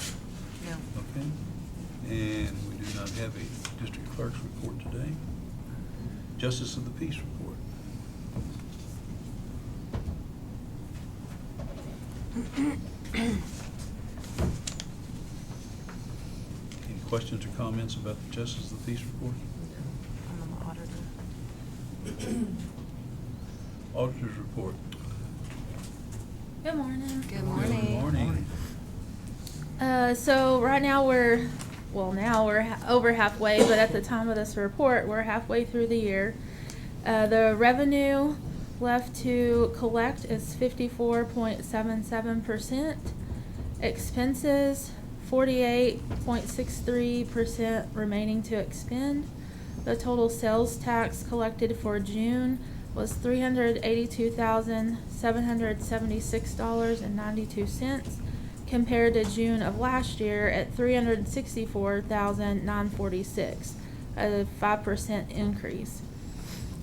Speaker 5: No.
Speaker 1: Okay. And we do not have a district clerk's report today. Justice of the Peace report. Any questions or comments about the Justice of the Peace report?
Speaker 5: I'm the auditor.
Speaker 1: Auditor's report.
Speaker 16: Good morning.
Speaker 5: Good morning.
Speaker 1: Good morning.
Speaker 16: So right now we're over halfway, but at the time of this report, we're halfway through the year. The revenue left to collect is 54.77%. Expenses, 48.63% remaining to expend. The total sales tax collected for June was $382,776.92 compared to June of last year at $364,946, a 5% increase.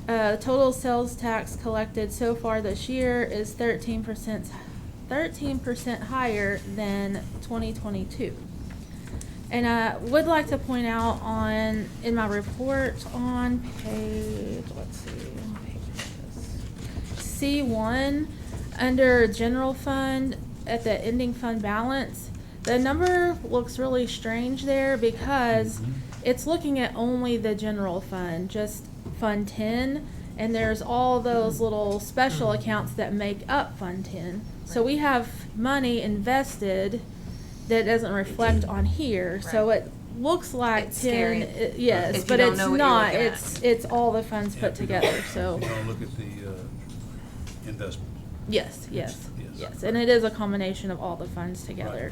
Speaker 16: Total sales tax collected so far this year is 13% higher than 2022. And I would like to point out in my report on page, C1, under general fund, at the ending fund balance, the number looks really strange there because it's looking at only the general fund, just Fund 10, and there's all those little special accounts that make up Fund 10. So we have money invested that doesn't reflect on here, so it looks like
Speaker 5: It's
Speaker 16: 10,
Speaker 5: scary.
Speaker 16: yes,
Speaker 5: If you
Speaker 16: but
Speaker 5: don't
Speaker 16: it's
Speaker 5: know what you're
Speaker 16: not.
Speaker 5: looking at.
Speaker 16: It's all the funds put together, so.
Speaker 1: You want to look at the investment.
Speaker 16: Yes, yes,
Speaker 1: Yes.
Speaker 16: yes, and it is a combination of all the funds together.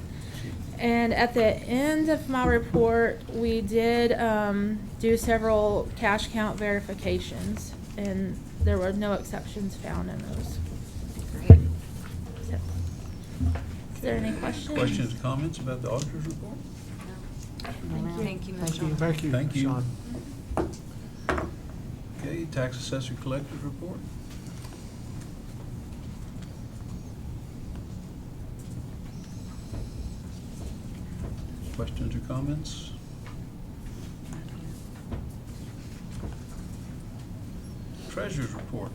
Speaker 16: And at the end of my report, we did do several cash count verifications, and there were no exceptions found in those.
Speaker 5: Great.
Speaker 16: So, is there any questions?
Speaker 1: Questions, comments about the auditor's report?
Speaker 5: Thank you, Ms. Shaw.
Speaker 7: Thank you,
Speaker 1: Thank you.
Speaker 7: Sean.
Speaker 1: Okay, tax assessor collector's report. Questions or comments? Treasurer's report.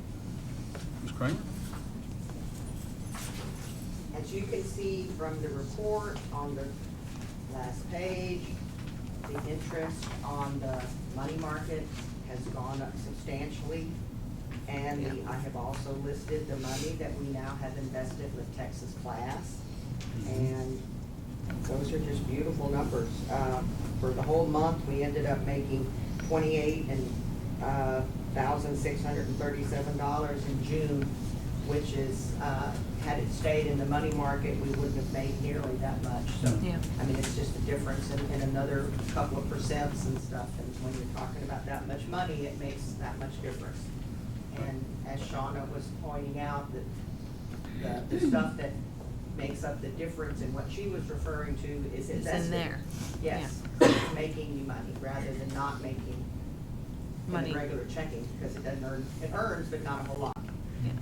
Speaker 1: Ms. Kramer?
Speaker 17: As you can see from the report on the last page, the interest on the money market has gone up substantially. And I have also listed the money that we now have invested with Texas Class. And those are just beautiful numbers. For the whole month, we ended up making $28,637 in June, which is, had it stayed in the money market, we wouldn't have made nearly that much. So,
Speaker 5: Yeah.
Speaker 17: I mean, it's just a difference in another couple of percents and stuff. And when you're talking about that much money, it makes that much difference. And as Shauna was pointing out, that the stuff that makes up the difference in what she was referring to is
Speaker 5: It's
Speaker 17: invested.
Speaker 5: in there.
Speaker 17: Yes, it's making you money rather than not making
Speaker 5: Money.
Speaker 17: in regular checking, because it doesn't earn, it earns, but not a whole lot.
Speaker 5: Yeah.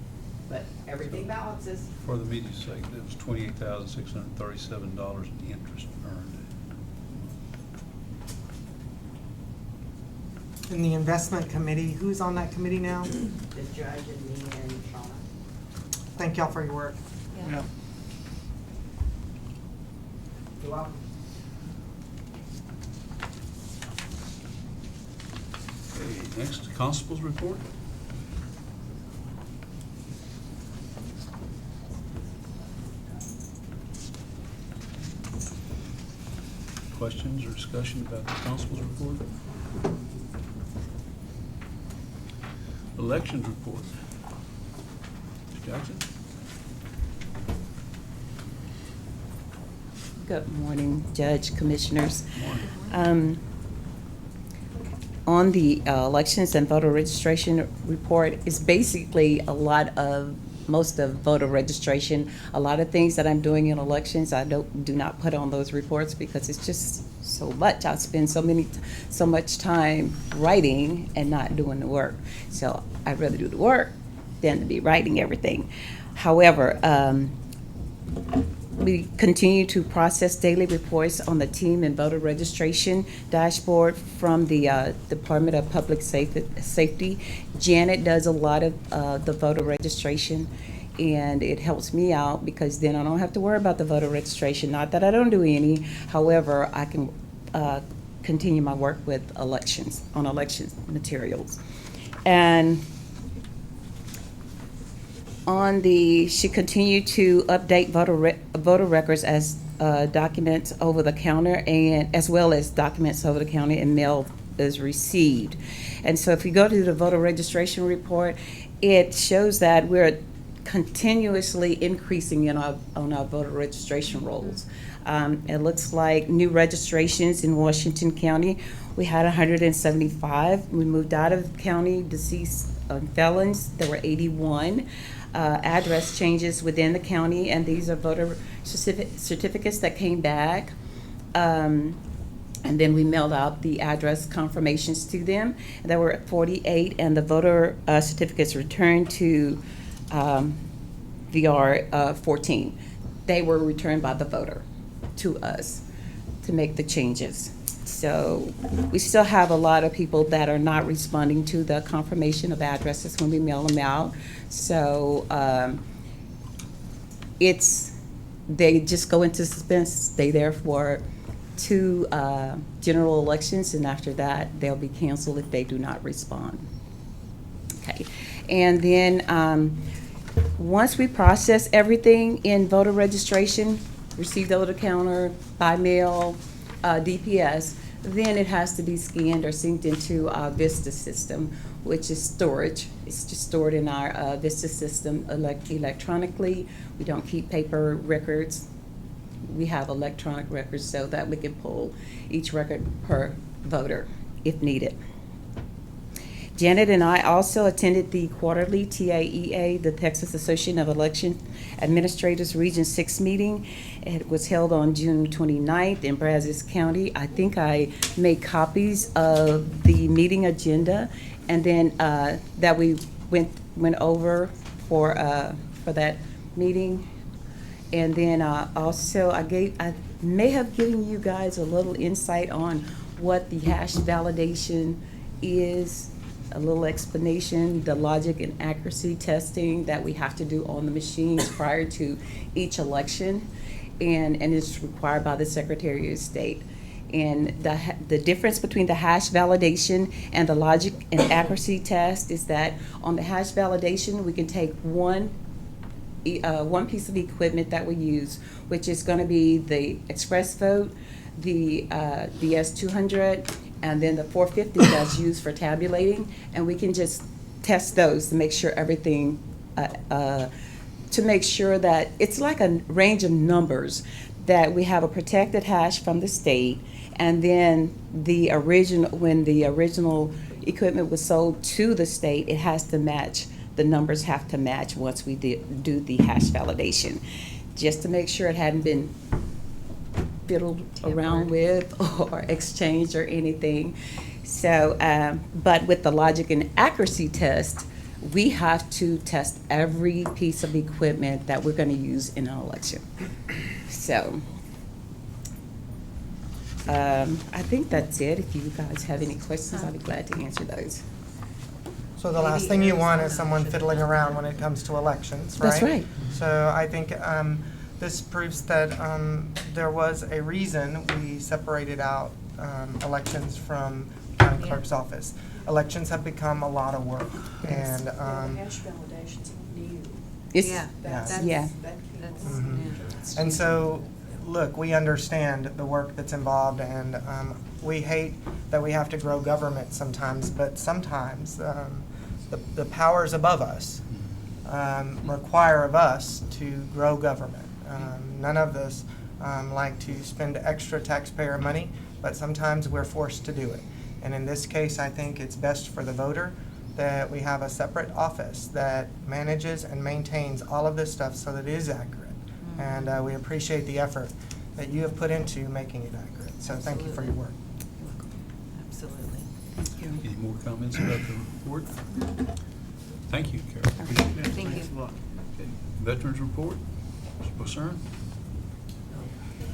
Speaker 17: But everything balances.
Speaker 1: For the media's sake, that was $28,637 in interest earned.
Speaker 2: In the investment committee, who's on that committee now?
Speaker 17: The judge and me and Shauna.
Speaker 2: Thank y'all for your work.
Speaker 5: Yeah.
Speaker 17: You're welcome.
Speaker 1: Okay, next, constable's report. Questions or discussion about the constable's report? Elections report. Mr. Jackson?
Speaker 18: Good morning, Judge, Commissioners.
Speaker 1: Morning.
Speaker 18: On the elections and voter registration report is basically most of voter registration. A lot of things that I'm doing in elections, I do not put on those reports because it's just so much. I spend so much time writing and not doing the work. So I'd rather do the work than to be writing everything. However, we continue to process daily reports on the team and voter registration dashboard from the Department of Public Safety. Janet does a lot of the voter registration, and it helps me out because then I don't have to worry about the voter registration. Not that I don't do any, however, I can continue my work with elections, on election materials. And she continued to update voter records as documents over the counter, and as well as documents over the counter and mail is received. And so if you go to the voter registration report, it shows that we're continuously increasing on our voter registration rolls. It looks like new registrations in Washington County, we had 175. We moved out of county deceased felons, there were 81. Address changes within the county, and these are voter certificates that came back. And then we mailed out the address confirmations to them. There were 48, and the voter certificates returned to VR 14. They were returned by the voter to us to make the changes. So we still have a lot of people that are not responding to the confirmation of addresses when we mail them out. So they just go into suspense, stay there for 2 general elections, and after that, they'll be canceled if they do not respond. Okay, and then once we process everything in voter registration, received over the counter, by mail, DPS, then it has to be scanned or synced into our VISTA system, which is storage. It's just stored in our Vista system electronically. We don't keep paper records. We have electronic records so that we can pull each record per voter if needed. Janet and I also attended the quarterly TAEA, the Texas Association of Election Administrators Region 6 meeting. It was held on June 29th in Brazos County. I think I made copies of the meeting agenda, and then that we went over for that meeting. And then also I may have given you guys a little insight on what the hash validation is, a little explanation, the logic and accuracy testing that we have to do on the machines prior to each election, and it's required by the Secretary of State. And the difference between the hash validation and the logic and accuracy test is that on the hash validation, we can take one piece of equipment that we use, which is going to be the express vote, the S200, and then the 450 that's used for tabulating, and we can just test those to make sure everything, to make sure that it's like a range of numbers, that we have a protected hash from the state, and then when the original equipment was sold to the state, it has to match. The numbers have to match once we do the hash validation, just to make sure it hadn't been fiddled around with or exchanged or anything. So, but with the logic and accuracy test, we have to test every piece of equipment that we're going to use in an election. So, I think that's it. If you guys have any questions, I'll be glad to answer those.
Speaker 2: So the last thing you want is someone fiddling around when it comes to elections, right?
Speaker 18: That's right.
Speaker 2: So I think this proves that there was a reason we separated out elections from the county clerk's office. Elections have become a lot of work, and
Speaker 15: The hash validation's new.
Speaker 2: And so, look, we understand the work that's involved, and we hate that we have to grow government sometimes, but sometimes the powers above us require of us to grow government. None of us like to spend extra taxpayer money, but sometimes we're forced to do it. And in this case, I think it's best for the voter that we have a separate office that manages and maintains all of this stuff so that it is accurate. And we appreciate the effort that you have put into making it accurate. So thank you for your work.
Speaker 5: Absolutely.
Speaker 1: Any more comments about the report? Thank you, Carol. Appreciate it.
Speaker 5: Thank you.
Speaker 1: Okay. Veterans report, Mr. Bocern.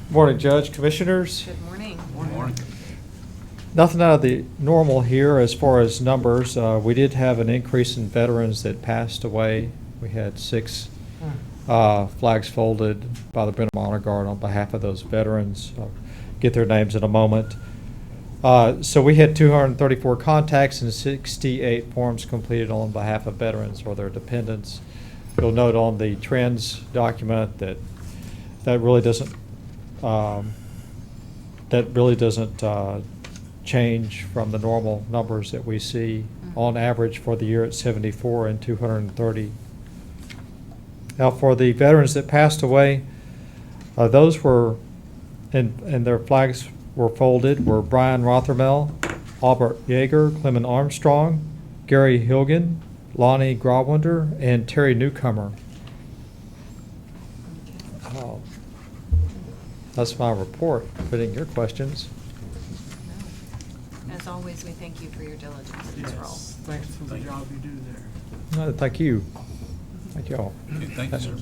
Speaker 19: Morning, Judge, Commissioners.
Speaker 5: Good morning.
Speaker 1: Morning.
Speaker 19: Nothing out of the normal here as far as numbers. We did have an increase in veterans that passed away. We had 6 flags folded by the Brenham Honor Guard on behalf of those veterans. I'll get their names in a moment. So we had 234 contacts and 68 forms completed on behalf of veterans or their dependents. You'll note on the trends document that really doesn't change from the normal numbers that we see on average for the year at 74 and 230. Now, for the veterans that passed away, those were, and their flags were folded, were Brian Rothermel, Albert Yeager, Clement Armstrong, Gary Hilgen, Lonnie Grawunder, and Terry Newcomer. That's my report. Putting your questions.
Speaker 5: As always, we thank you for your diligence in this role.
Speaker 7: Thanks for the job you do there.
Speaker 19: Thank you. Thank you all.
Speaker 1: Okay, thank you, sir.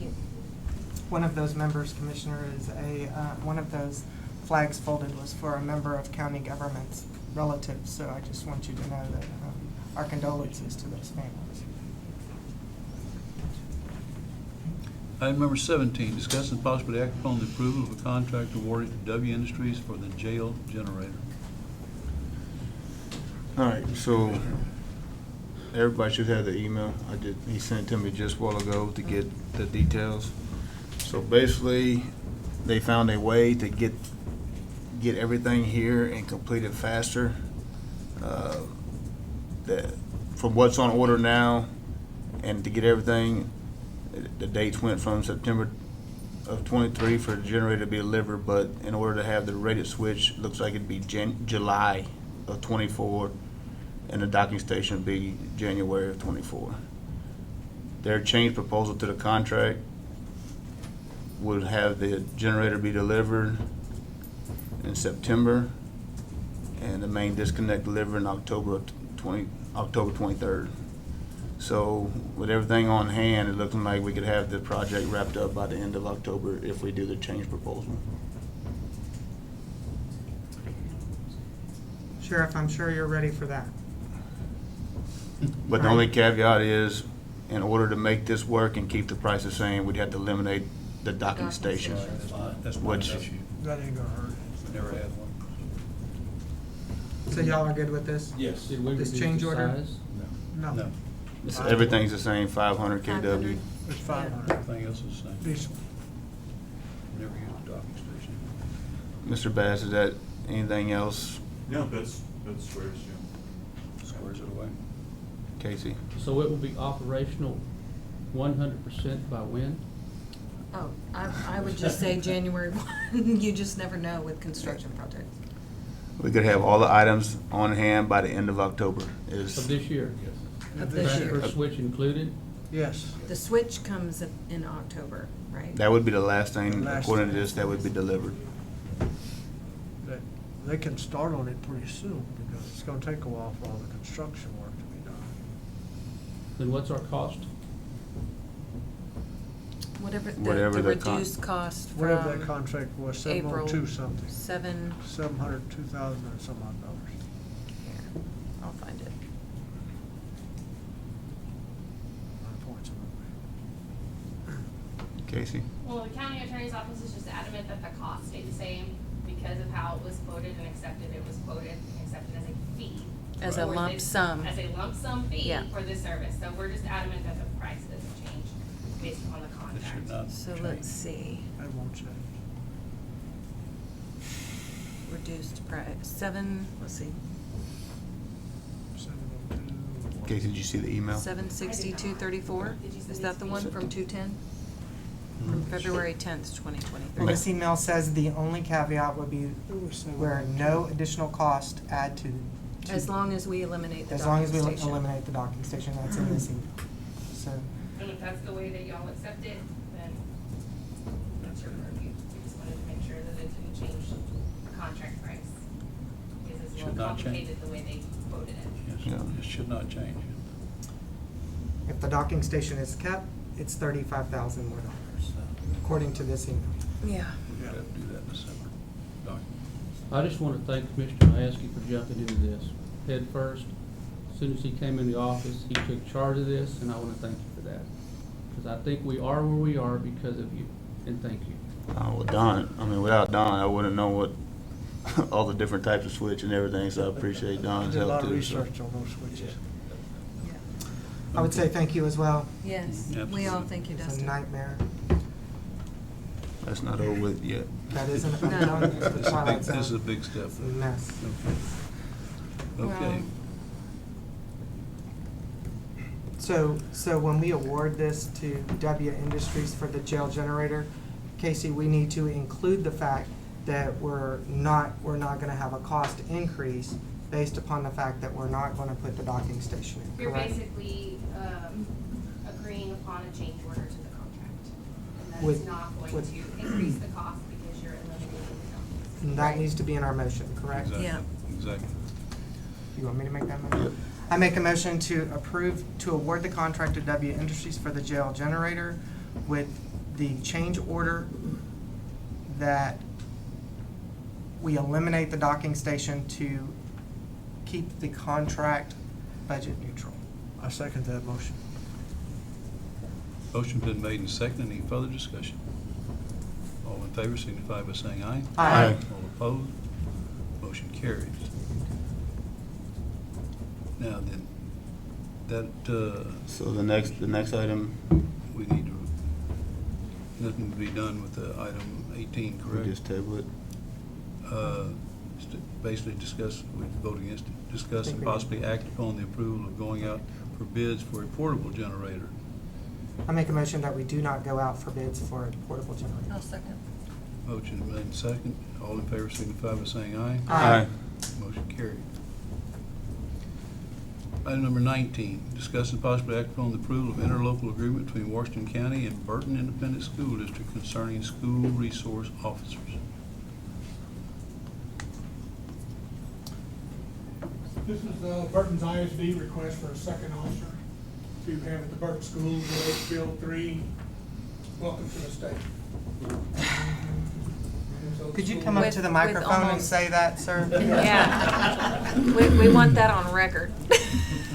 Speaker 2: One of those members, Commissioner, is one of those flags folded was for a member of county government's relatives. So I just want you to know that our condolences to those families.
Speaker 1: Item number 17, discuss and possibly act upon the approval of a contract awarded to W Industries for the jail generator.
Speaker 8: All right, so everybody should have the email. He sent it to me just a while ago to get the details. So basically, they found a way to get everything here and complete it faster. from what's on order now, and to get everything, the dates went from September of '23 for the generator to be delivered, but in order to have the rated switch, it looks like it'd be July of '24, and the docking station would be January of '24. Their change proposal to the contract would have the generator be delivered in September, and the main disconnect delivered in October 23rd. So with everything on hand, it looks like we could have the project wrapped up by the end of October if we do the change proposal.
Speaker 2: Sheriff, I'm sure you're ready for that.
Speaker 8: But the only caveat is, in order to make this work and keep the price the same, we'd have to eliminate the docking station.
Speaker 1: That's my
Speaker 8: Which,
Speaker 1: issue.
Speaker 7: That ain't gonna hurt.
Speaker 1: Never had one.
Speaker 2: So y'all are good with this?
Speaker 1: Yes.
Speaker 2: This change order?
Speaker 1: No.
Speaker 2: No.
Speaker 8: everything's the same, 500 KW.
Speaker 7: It's 500.
Speaker 1: Everything else is the same.
Speaker 7: Diesel.
Speaker 1: Never used a docking station.
Speaker 8: Mr. Bass, is that anything else?
Speaker 10: No, that's squares, yeah.
Speaker 1: Squares it away.
Speaker 8: Casey?
Speaker 20: So it will be operational 100% by when?
Speaker 5: Oh, I would just say January 1. You just never know with construction projects.
Speaker 8: We could have all the items on hand by the end of October.
Speaker 20: Of this year?
Speaker 5: Of this year.
Speaker 20: Transfer switch included?
Speaker 7: Yes.
Speaker 5: The switch comes in October, right?
Speaker 8: That would be the last thing,
Speaker 7: Last
Speaker 8: according to
Speaker 7: thing.
Speaker 8: this, that would be delivered.
Speaker 7: They can start on it pretty soon, because it's gonna take a while for all the construction work to be done.
Speaker 20: Then what's our cost?
Speaker 5: Whatever
Speaker 8: Whatever
Speaker 5: the
Speaker 8: the con-
Speaker 5: reduced cost from
Speaker 7: Whatever that contract was,
Speaker 5: April
Speaker 7: 702 something.
Speaker 5: 700.
Speaker 7: $2,000 and some odd dollars.
Speaker 5: Here, I'll find it.
Speaker 8: Casey?
Speaker 21: Well, the county attorney's office is just adamant that the cost stayed the same because of how it was quoted and accepted. It was quoted and accepted as a fee.
Speaker 5: As a
Speaker 21: for
Speaker 5: lump
Speaker 21: this-
Speaker 5: sum.
Speaker 21: As a lump sum fee
Speaker 5: Yeah.
Speaker 21: for this service. So we're just adamant that the price doesn't change based upon the
Speaker 1: It
Speaker 21: contract.
Speaker 1: should not
Speaker 5: So
Speaker 1: change.
Speaker 5: let's see,
Speaker 7: That won't change.
Speaker 5: reduced price, let's see,
Speaker 7: 702.
Speaker 8: Casey, did you see the email?
Speaker 5: 762.34?
Speaker 21: Did you send
Speaker 5: Is
Speaker 21: it
Speaker 5: that
Speaker 21: to
Speaker 5: the
Speaker 21: me?
Speaker 5: one from 210?
Speaker 1: Hmm.
Speaker 5: From February 10th, 2023.
Speaker 2: And this email says the only caveat would be where no additional cost add to.
Speaker 5: As long as we eliminate the
Speaker 2: As long as we
Speaker 5: docking station.
Speaker 2: eliminate the docking station, that's in this email. So,
Speaker 21: And if that's the way that y'all accept it, then that's your purview. We just wanted to make sure that it didn't change the contract price. Because it's a
Speaker 1: Should
Speaker 21: little
Speaker 1: not change.
Speaker 21: complicated the way they quoted it.
Speaker 1: Yes,
Speaker 8: Yeah.
Speaker 1: it should not change.
Speaker 2: if the docking station is kept, it's $35,000 more, according to this email.
Speaker 5: Yeah.
Speaker 1: We have to do that in December. Docking.
Speaker 20: I just want to thank Commissioner Maskey for jumping into this head first. As soon as he came in the office, he took charge of this, and I want to thank you for that. Because I think we are where we are because of you, and thank you.
Speaker 8: Well, without Don, I wouldn't know what, all the different types of switch and everything, so I appreciate
Speaker 7: I
Speaker 8: Don's
Speaker 7: did a lot
Speaker 8: help
Speaker 7: of
Speaker 8: too. so.
Speaker 7: research on those switches.
Speaker 2: I would say thank you as well.
Speaker 5: Yes, we
Speaker 1: Absolutely.
Speaker 5: all thank you,
Speaker 2: It's a
Speaker 5: Dustin.
Speaker 2: nightmare.
Speaker 8: That's not over with yet.
Speaker 2: That isn't,
Speaker 5: No.
Speaker 2: no, it's the Twilight
Speaker 1: This is a
Speaker 2: Zone.
Speaker 1: big step.
Speaker 2: It's a mess.
Speaker 1: Okay. Okay.
Speaker 2: So when we award this to W Industries for the jail generator, Casey, we need to include the fact that we're not gonna have a cost increase based upon the fact that we're not gonna put the docking station in,
Speaker 21: You're
Speaker 2: correct?
Speaker 21: basically agreeing upon a change order to the contract. And that
Speaker 2: With-
Speaker 21: is not going
Speaker 2: with-
Speaker 21: to increase the cost because you're eliminating the docking.
Speaker 2: And that needs to be in our motion, correct?
Speaker 1: Exactly.
Speaker 5: Yeah.
Speaker 1: Exactly.
Speaker 2: You want me to make that motion?
Speaker 8: Yep.
Speaker 2: I make a motion to approve, to award the contract to W Industries for the jail generator with the change order that we eliminate the docking station to keep the contract budget neutral.
Speaker 7: I second that motion.
Speaker 1: Motion's been made and seconded. Any further discussion? All in favor signify by saying aye.
Speaker 2: Aye.
Speaker 1: All opposed? Motion carries. Now then, that,
Speaker 8: So the next item,
Speaker 1: we need to, nothing to be done with the item 18,
Speaker 8: we
Speaker 1: correct?
Speaker 8: just table it.
Speaker 1: basically discuss, we vote against it, discuss and possibly act upon the approval of going out for bids for a portable generator.
Speaker 2: I make a motion that we do not go out for bids for a portable generator.
Speaker 5: I'll second.
Speaker 1: Motion made and second. All in favor signify by saying aye.
Speaker 2: Aye.
Speaker 1: Motion carried. Item number 19, discuss and possibly act upon the approval of interlocal agreement between Washington County and Burton Independent School District concerning school resource officers.
Speaker 13: This is Burton's ISD request for a second officer to have at the Burton Schools, Field 3. Welcome to the state.
Speaker 2: Could you come up to the microphone and say that, sir?
Speaker 5: Yeah. We want that on record.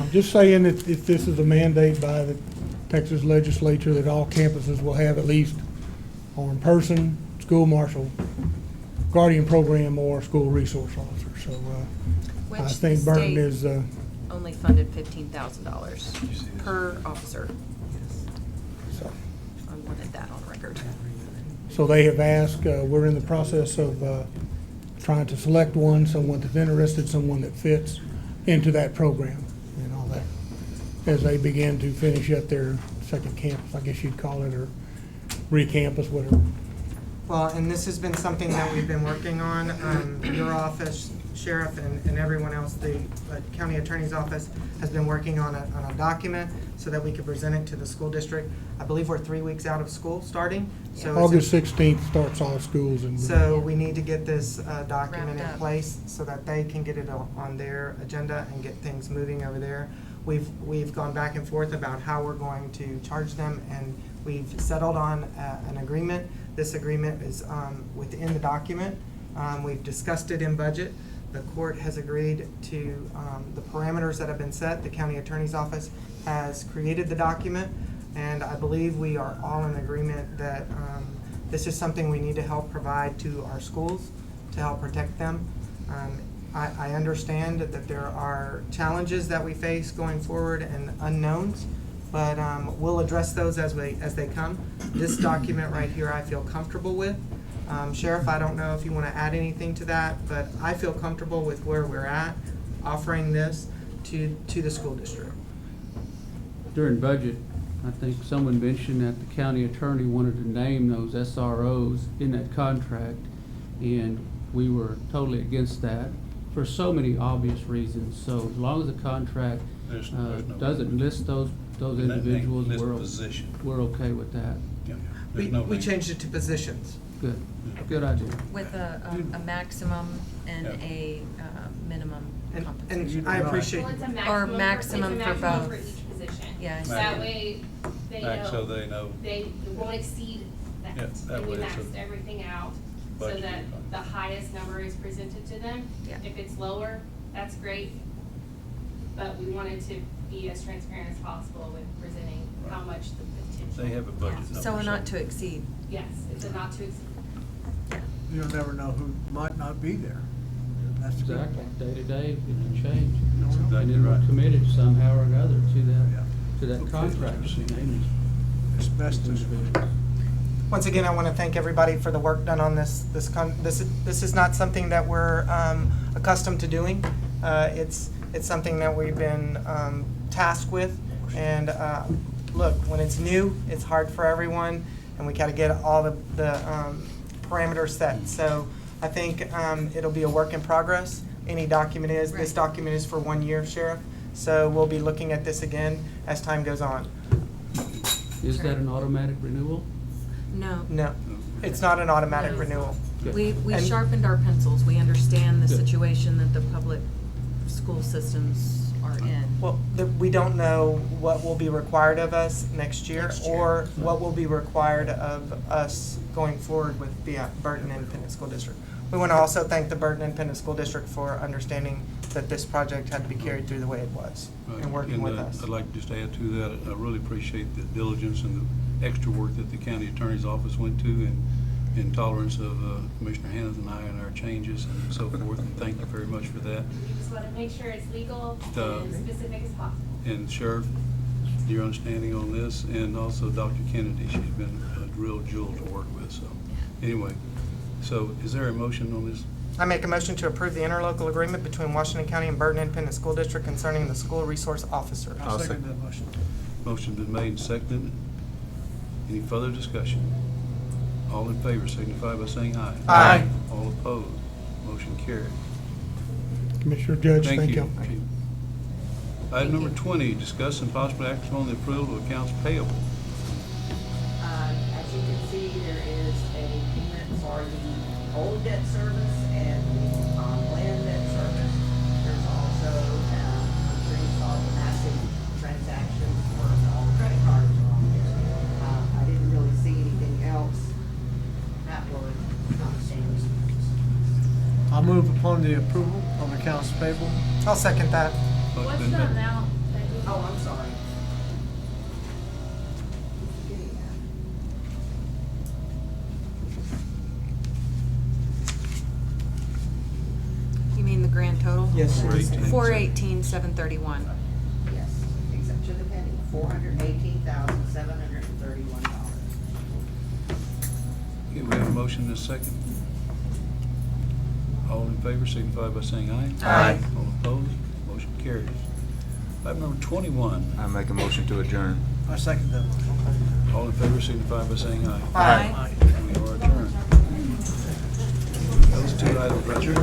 Speaker 13: I'm just saying that if this is a mandate by the Texas legislature that all campuses will have at least armed person, school marshal, guardian program, or school resource officer. So I
Speaker 5: Which
Speaker 13: think
Speaker 5: the
Speaker 13: Burton
Speaker 5: state
Speaker 13: is,
Speaker 5: only funded $15,000 per officer.
Speaker 13: so.
Speaker 5: I wanted that on record.
Speaker 13: So they have asked, we're in the process of trying to select one, someone that's interested, someone that fits into that program and all that, as they begin to finish up their second campus, I guess you'd call it, or re-campus, whatever.
Speaker 2: Well, and this has been something that we've been working on. Your office, Sheriff, and everyone else, the County Attorney's Office has been working on a document so that we can present it to the school district. I believe we're 3 weeks out of school starting. So it's
Speaker 13: August 16th starts all schools in.
Speaker 2: So we need to get this document
Speaker 5: Wrapped
Speaker 2: in
Speaker 5: up.
Speaker 2: place so that they can get it on their agenda and get things moving over there. We've gone back and forth about how we're going to charge them, and we've settled on an agreement. This agreement is within the document. We've discussed it in budget. The court has agreed to the parameters that have been set. The county attorney's office has created the document, and I believe we are all in agreement that this is something we need to help provide to our schools to help protect them. I understand that there are challenges that we face going forward and unknowns, but we'll address those as they come. This document right here I feel comfortable with. Sheriff, I don't know if you want to add anything to that, but I feel comfortable with where we're at, offering this to the school district.
Speaker 20: During budget, I think someone mentioned that the county attorney wanted to name those SROs in that contract, and we were totally against that for so many obvious reasons. So as long as the contract
Speaker 1: There's no-
Speaker 20: doesn't list those individuals,
Speaker 1: List position.
Speaker 20: we're okay with that.
Speaker 1: Yeah. There's no
Speaker 2: We
Speaker 1: name.
Speaker 2: changed it to positions.
Speaker 20: Good, good idea.
Speaker 5: With a maximum and
Speaker 1: Yeah.
Speaker 5: a minimum
Speaker 2: And
Speaker 5: compensation.
Speaker 2: I appreciate,
Speaker 21: Well, it's a
Speaker 5: Or
Speaker 21: maximum
Speaker 5: maximum for both.
Speaker 21: for each position.
Speaker 5: Yeah.
Speaker 21: That way, they
Speaker 1: Max, so
Speaker 21: know,
Speaker 1: they know.
Speaker 21: they won't exceed that.
Speaker 1: Yeah, that
Speaker 21: And we
Speaker 1: way it's a
Speaker 21: maxed everything out so
Speaker 1: budget
Speaker 21: that
Speaker 1: fund.
Speaker 21: the highest number is presented to them.
Speaker 5: Yeah.
Speaker 21: If it's lower, that's great. But we wanted to be as transparent as possible with presenting how
Speaker 1: Right.
Speaker 21: much the potential.
Speaker 1: They have a budget number.
Speaker 5: So not to exceed.
Speaker 21: Yes, it's a not to exceed.
Speaker 7: You'll never know who might not be there. That's the good
Speaker 20: Exactly,
Speaker 7: part.
Speaker 20: day to day, it can change.
Speaker 1: That's
Speaker 20: And
Speaker 1: exactly
Speaker 20: then we're
Speaker 1: right.
Speaker 20: committed somehow or another to
Speaker 7: Yeah.
Speaker 20: that
Speaker 1: Okay.
Speaker 20: contract. that we named
Speaker 7: Asbestos.
Speaker 2: once again, I want to thank everybody for the work done on this. This is not something that we're accustomed to doing. It's something that we've been tasked with. And look, when it's new, it's hard for everyone, and we got to get all the parameters set. So I think it'll be a work in progress. Any document is. This
Speaker 5: Right.
Speaker 2: document is for 1 year, Sheriff. So we'll be looking at this again as time goes on.
Speaker 20: Is that an automatic renewal?
Speaker 5: No.
Speaker 2: No, it's not an automatic
Speaker 5: No.
Speaker 2: renewal.
Speaker 5: We
Speaker 2: And-
Speaker 5: sharpened our pencils. We understand the
Speaker 20: Good.
Speaker 5: situation that the public school systems are in.
Speaker 2: Well, we don't know what will be required of us next year or what will be required of us going forward with the Burton Independent School District. We want to also thank the Burton Independent School District for understanding that this project had to be carried through the way it was
Speaker 1: Right.
Speaker 2: and working with us.
Speaker 1: I'd like to just add to that, I really appreciate the diligence and the extra work that the county attorney's office went to and in tolerance of Commissioner Hannah and I and our changes and so forth, and thank you very much for that.
Speaker 21: We just want to make sure it's legal
Speaker 1: Uh,
Speaker 21: and specific as possible.
Speaker 1: And Sheriff, your understanding on this, and also Dr. Kennedy, she's been a real jewel to work with, so, anyway. So is there a motion on this?
Speaker 2: I make a motion to approve the interlocal agreement between Washington County and Burton Independent School District concerning the school resource officer.
Speaker 8: I'll second that
Speaker 7: motion.
Speaker 1: Motion been made and seconded. Any further discussion? All in favor signify by saying aye.
Speaker 2: Aye.
Speaker 1: All opposed, motion carried.
Speaker 13: Commissioner Judge, thank you.
Speaker 1: Chief. Item number 20, discuss and possibly act upon the approval of accounts payable.
Speaker 17: As you can see, there is a payment for the old debt service and the land debt service. There's also, I'm sure you saw the massive transactions for all the credit cards are on there. I didn't really see anything else that was outstanding.
Speaker 7: I'll move upon the approval of accounts payable.
Speaker 2: I'll second that.
Speaker 1: Motion
Speaker 16: What's
Speaker 1: been
Speaker 16: the
Speaker 1: made-
Speaker 16: amount?
Speaker 17: Oh, I'm sorry.
Speaker 5: You mean the grand total?
Speaker 2: Yes.
Speaker 5: 418,731.
Speaker 17: Yes, except to the penny, $418,731.
Speaker 1: Okay, we have a motion and a second. All in favor signify by saying aye.
Speaker 2: Aye.
Speaker 1: All opposed, motion carries. Item number 21,
Speaker 8: I make a motion to adjourn.
Speaker 7: I second that motion.
Speaker 1: all in favor signify by saying aye.
Speaker 2: Aye.
Speaker 1: We are adjourned. Those two items right there.